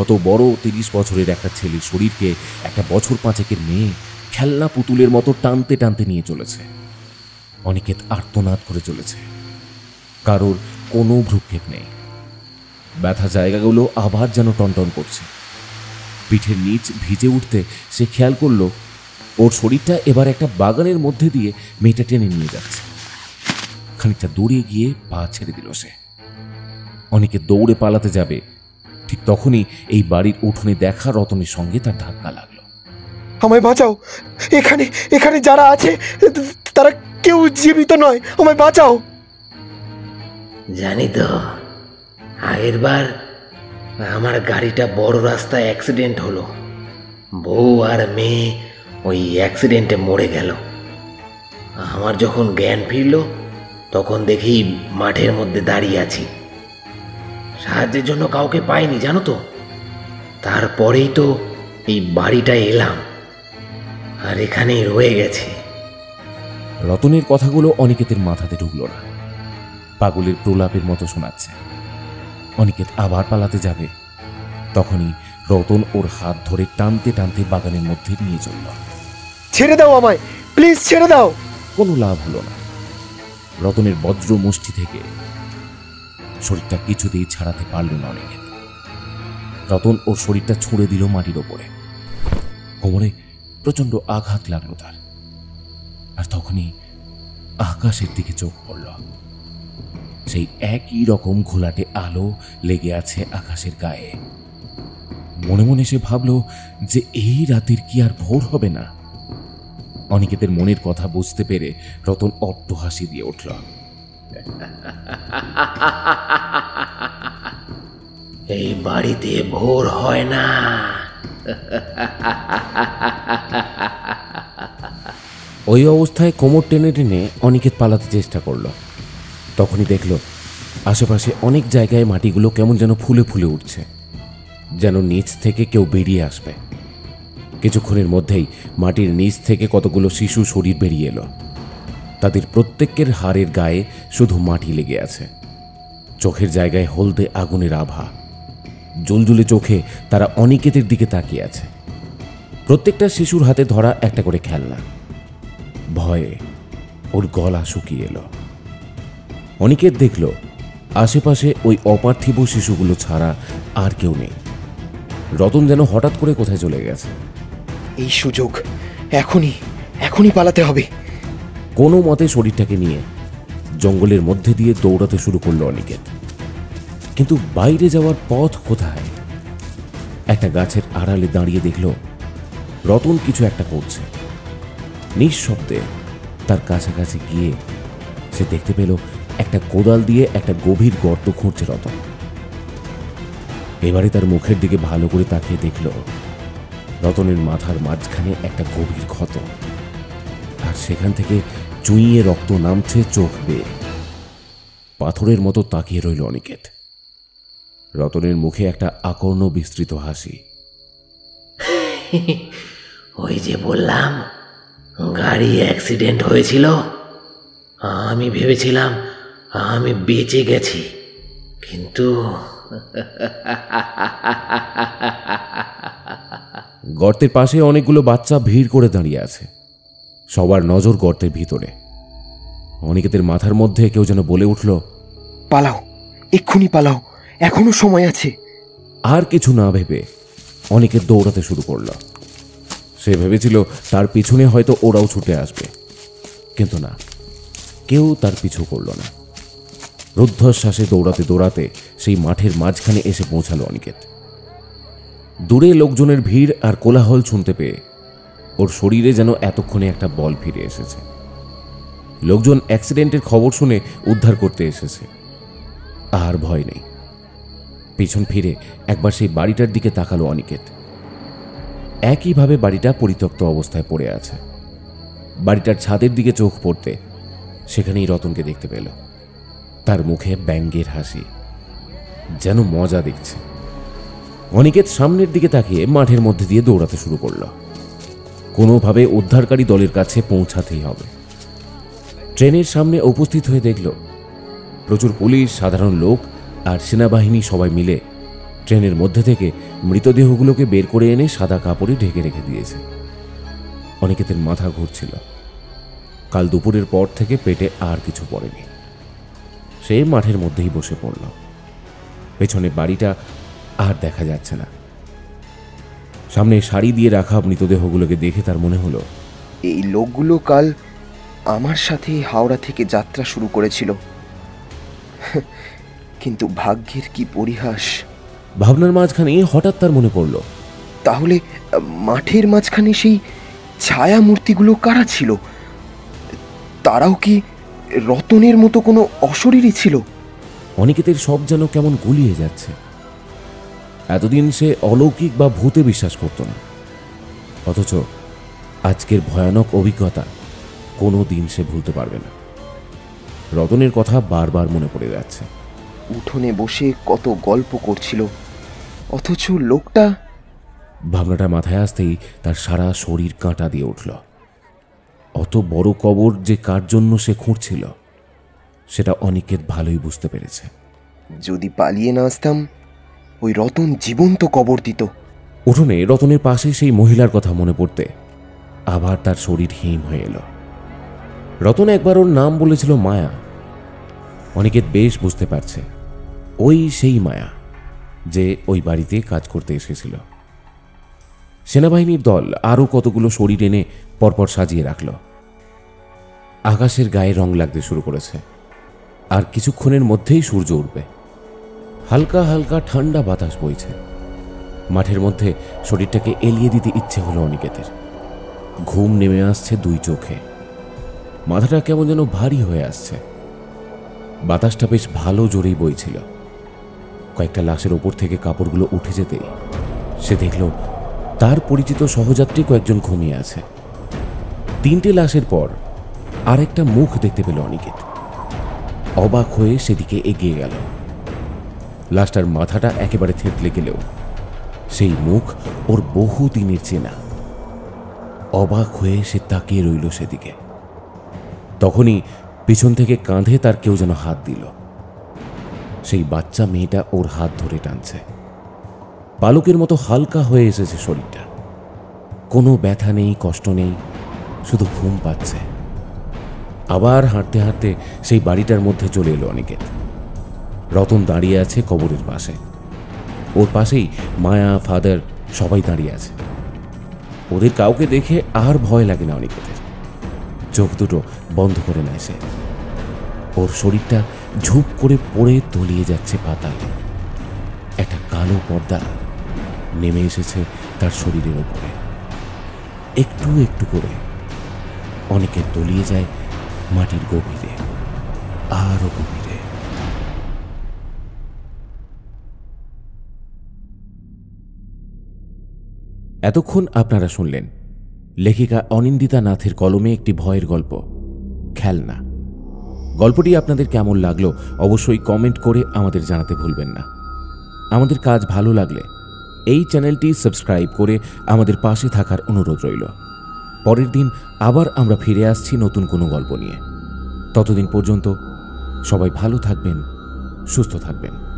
অত বড় 30 বছরের একটা ছেলের শরীরকে একটা বছর 5 মেয়ে খেলনা পুতুলের মতো টানতে টানতে নিয়ে চলেছে। অনিকেত আর্তনাদ করে চলেছে। কারোর কোনো ভ্রুক্ষেপ নেই। ব্যথা জায়গাগুলো আবার যেন টনটন করছে। পিঠের নিচ ভিজে উঠতে সে খেয়াল করল ওর শরীরটা এবার একটা বাগানের মধ্যে দিয়ে মেয়েটা টেনে নিয়ে যাচ্ছে। খানিকটা দৌড়ে গিয়ে পা ছেড়ে দিল সে। অনেকে দৌড়ে পালাতে যাবে, ঠিক তখনই এই বাড়ির উঠোনে দেখা রতনের সঙ্গে তার ধাক্কা লাগলো। আমায় বাঁচাও, এখানে যারা আছে তারা কেউ জীবিত নয়, আমায় বাঁচাও। জানি তো, আগের বার আমার গাড়িটা বড় রাস্তায় অ্যাক্সিডেন্ট হলো, বউ আর মেয়ে ওই অ্যাক্সিডেন্টে মরে গেল। আমার যখন জ্ঞান ফিরল তখন দেখি মাঠের মধ্যে দাঁড়িয়ে আছি। সাহায্যের জন্য কাউকে পাইনি, জানো তো। তারপরেই তো এই বাড়িটায় এলাম, আর এখানেই রয়ে গেছি। রতনের কথাগুলো অনিকেতের মাথাতে ঢুকল না। পাগলের প্রলাপের মতো শোনাচ্ছে। অনিকেত আবার পালাতে যাবে, তখনই রতন ওর হাত ধরে টানতে টানতে বাগানের মধ্যে নিয়ে চলল। ছেড়ে দাও আমায়, প্লিজ ছেড়ে দাও। কোনো লাভ হলো না। রতনের বজ্র মুষ্টি থেকে শরীরটা কিছুতেই ছাড়াতে পারল না অনিকেত। রতন ওর শরীরটা ছুঁড়ে দিল মাটির ওপরে। কোমরে প্রচন্ড আঘাত লাগলো তার। আর তখনই আকাশের দিকে চোখ পড়ল। সেই একই রকম ঘোলাটে আলো লেগে আছে আকাশের গায়ে। মনে মনে সে ভাবল যে এই রাতের কি আর ভোর হবে না। অনিকেতের মনের কথা বুঝতে পেরে রতন অট্ট হাসি দিয়ে উঠল। এই বাড়িতে ভোর হয় না। ওই অবস্থায় কোমর টেনে টেনে অনিকেত পালাতে চেষ্টা করল। তখনই দেখল আশেপাশে অনেক জায়গায় মাটিগুলো কেমন যেন ফুলে ফুলে উঠছে, যেন নিচ থেকে কেউ বেরিয়ে আসবে। কিছুক্ষণের মধ্যেই মাটির নিচ থেকে কতগুলো শিশু শরীর বেরিয়ে এলো। তাদের প্রত্যেকের হাড়ের গায়ে শুধু মাটি লেগে আছে। চোখের জায়গায় হলদে আগুনের আভা। জ্বলজ্বলে চোখে তারা অনিকেতের দিকে তাকিয়ে আছে। প্রত্যেকটা শিশুর হাতে ধরা একটা করে খেলনা। ভয়ে ওর গলা শুকিয়ে এলো। অনিকেত দেখল আশেপাশে ওই অপার্থিব শিশুগুলো ছাড়া আর কেউ নেই। রতন যেন হঠাৎ করে কোথায় চলে গেছে। এই সুযোগ, এখনই পালাতে হবে। কোনো মতে শরীরটাকে নিয়ে জঙ্গলের মধ্যে দিয়ে দৌড়াতে শুরু করলো অনিকেত। কিন্তু বাইরে যাওয়ার পথ কোথায়? একটা গাছের আড়ালে দাঁড়িয়ে দেখল রতন কিছু একটা করছে। নিঃশব্দে তার কাছাকাছি গিয়ে সে দেখতে পেল একটা কোদাল দিয়ে একটা গভীর গর্ত খুঁড়ছে রতন। এবারে তার মুখের দিকে ভালো করে তাকিয়ে দেখল রতনের মাথার মাঝখানে একটা গভীর ক্ষত, আর সেখান থেকে চুইয়ে রক্ত নামছে চোখ বেয়ে। পাথরের মতো তাকিয়ে রইল অনিকেত। রতনের মুখে একটা আকর্ণ বিস্তৃত হাসি। ওই যে বললাম গাড়ি অ্যাক্সিডেন্ট হয়েছিল, আমি ভেবেছিলাম আমি বেঁচে গেছি, কিন্তু গর্তের পাশে অনেকগুলো বাচ্চা ভিড় করে দাঁড়িয়ে আছে। সবার নজর গর্তের ভিতরে। অনিকেতের মাথার মধ্যে কেউ যেন বলে উঠল, পালাও, এক্ষুনি পালাও, এখনো সময় আছে। আর কিছু না ভেবে অনিকেত দৌড়াতে শুরু করল। সে ভেবেছিল তার পিছনে হয়তো ওরাও ছুটে আসবে, কিন্তু না, কেউ তার পিছু করল না। রুদ্ধশ্বাসে দৌড়াতে দৌড়াতে সেই মাঠের মাঝখানে এসে পৌঁছালো অনিকেত। দূরে লোকজনের ভিড় আর কোলাহল শুনতে পেয়ে ওর শরীরে যেন এতক্ষণে একটা বল ফিরে এসেছে। লোকজন অ্যাক্সিডেন্টের খবর শুনে উদ্ধার করতে এসেছে। আর ভয় নেই। পিছন ফিরে একবার সেই বাড়িটার দিকে তাকালো অনিকেত। একইভাবে বাড়িটা পরিত্যক্ত অবস্থায় পড়ে আছে। বাড়িটার ছাদের দিকে চোখ পড়তে সেখানেই রতনকে দেখতে পেল। তার মুখে ব্যঙ্গের হাসি, যেন মজা দেখছে। অনিকেত সামনের দিকে তাকিয়ে মাঠের মধ্যে দিয়ে দৌড়াতে শুরু করল। কোনোভাবে উদ্ধারকারী দলের কাছে পৌঁছাতেই হবে। ট্রেনের সামনে উপস্থিত হয়ে দেখল প্রচুর পুলিশ, সাধারণ লোক আর সেনাবাহিনী সবাই মিলে ট্রেনের মধ্যে থেকে মৃতদেহগুলোকে বের করে এনে সাদা কাপড়ে ঢেকে রেখে দিয়েছে। অনিকেতের মাথা ঘুরছিল। কাল দুপুরের পর থেকে পেটে আর কিছু পড়েনি। সে মাঠের মধ্যেই বসে পড়ল। পেছনে বাড়িটা আর দেখা যাচ্ছে না। সামনে সারি দিয়ে রাখা মৃতদেহগুলোকে দেখে তার মনে হলো, এই লোকগুলো কাল আমার সাথে হাওড়া থেকে যাত্রা শুরু করেছিল, কিন্তু ভাগ্যের কি পরিহাস। ভাবনার মাঝখানে হঠাৎ তার মনে পড়ল, তাহলে মাঠের মাঝখানে সেই ছায়া মূর্তিগুলো কারা ছিল? তারাও কি রতনের মতো কোনো অশরীরই ছিল? অনিকেতের সব যেন কেমন গুলিয়ে যাচ্ছে। এতদিন সে অলৌকিক বা ভূতে বিশ্বাস করত না, অথচ আজকের ভয়ানক অভিজ্ঞতা কোনো দিন সে ভুলতে পারবে না। রতনের কথা বারবার মনে পড়ে যাচ্ছে। উঠোনে বসে কত গল্প করছিল, অথচ লোকটা। ভাবনাটা মাথায় আসতেই তার সারা শরীর কাঁটা দিয়ে উঠল। অত বড় কবর যে কার জন্য সে খুঁড়ছিল সেটা অনিকেত ভালোই বুঝতে পেরেছে। যদি পালিয়ে না আসতাম, ওই রতন জীবন্ত কবর দিত। উঠোনে রতনের পাশে সেই মহিলার কথা মনে পড়তে আবার তার শরীর হিম হয়ে এলো। রতন একবার ওর নাম বলেছিল মায়া। অনিকেত বেশ বুঝতে পারছে ওই সেই মায়া যে ওই বাড়িতে কাজ করতে এসেছিল। সেনাবাহিনীর দল আরও কতগুলো শরীর এনে পরপর সাজিয়ে রাখল। আকাশের গায়ে রং লাগতে শুরু করেছে, আর কিছুক্ষণের মধ্যেই সূর্য উঠবে। হালকা হালকা ঠান্ডা বাতাস বইছে। মাঠের মধ্যে শরীরটাকে এলিয়ে দিতে ইচ্ছে হলো অনিকেতের। ঘুম নেমে আসছে দুই চোখে। মাথাটা কেমন যেন ভারী হয়ে আসছে। বাতাসটা বেশ ভালো জোরেই বইছিল। কয়েকটা লাশের ওপর থেকে কাপড়গুলো উঠে যেতেই সে দেখল তার পরিচিত সহযাত্রী কয়েকজন ঘুমিয়ে আছে। তিনটে লাশের পর আরেকটা মুখ দেখতে পেল অনিকেত। অবাক হয়ে সেদিকে এগিয়ে গেল। লাশটার মাথাটা একেবারে থেতলে গেলেও সেই মুখ ওর বহু দিনের চেনা। অবাক হয়ে সে তাকিয়ে রইল সেদিকে। তখনই পিছন থেকে কাঁধে তার কেউ যেন হাত দিল। সেই বাচ্চা মেয়েটা ওর হাত ধরে টানছে। পালকের মতো হালকা হয়ে এসেছে শরীরটা। কোনো ব্যথা নেই, কষ্ট নেই, শুধু ঘুম পাচ্ছে। আবার হাঁটতে হাঁটতে সেই বাড়িটার মধ্যে চলে এলো অনিকেত। রতন দাঁড়িয়ে আছে কবরের পাশে। ওর পাশেই মায়া, ফাদার সবাই দাঁড়িয়ে আছে। ওদের কাউকে দেখে আর ভয় লাগে না অনিকেতের। চোখ দুটো বন্ধ করে নেয় সে। ওর শরীরটা ঝুপ করে পড়ে তলিয়ে যাচ্ছে পাতালে। একটা কালো পর্দা নেমে এসেছে তার শরীরের ওপরে। একটু একটু করে অনিকেত তলিয়ে যায় মাটির গভীরে, আরো গভীরে। এতক্ষণ আপনারা শুনলেন লেখিকা অনিন্দিতা নাথের কলমে একটি ভয়ের গল্প, খেলনা। গল্পটি আপনাদের কেমন লাগলো অবশ্যই কমেন্ট করে আমাদের জানাতে ভুলবেন না। আমাদের কাজ ভালো লাগলে এই চ্যানেলটি সাবস্ক্রাইব করে আমাদের পাশে থাকার অনুরোধ রইল। পরের দিন আবার আমরা ফিরে আসছি নতুন কোনো গল্প নিয়ে। ততদিন পর্যন্ত সবাই ভালো থাকবেন, সুস্থ থাকবেন।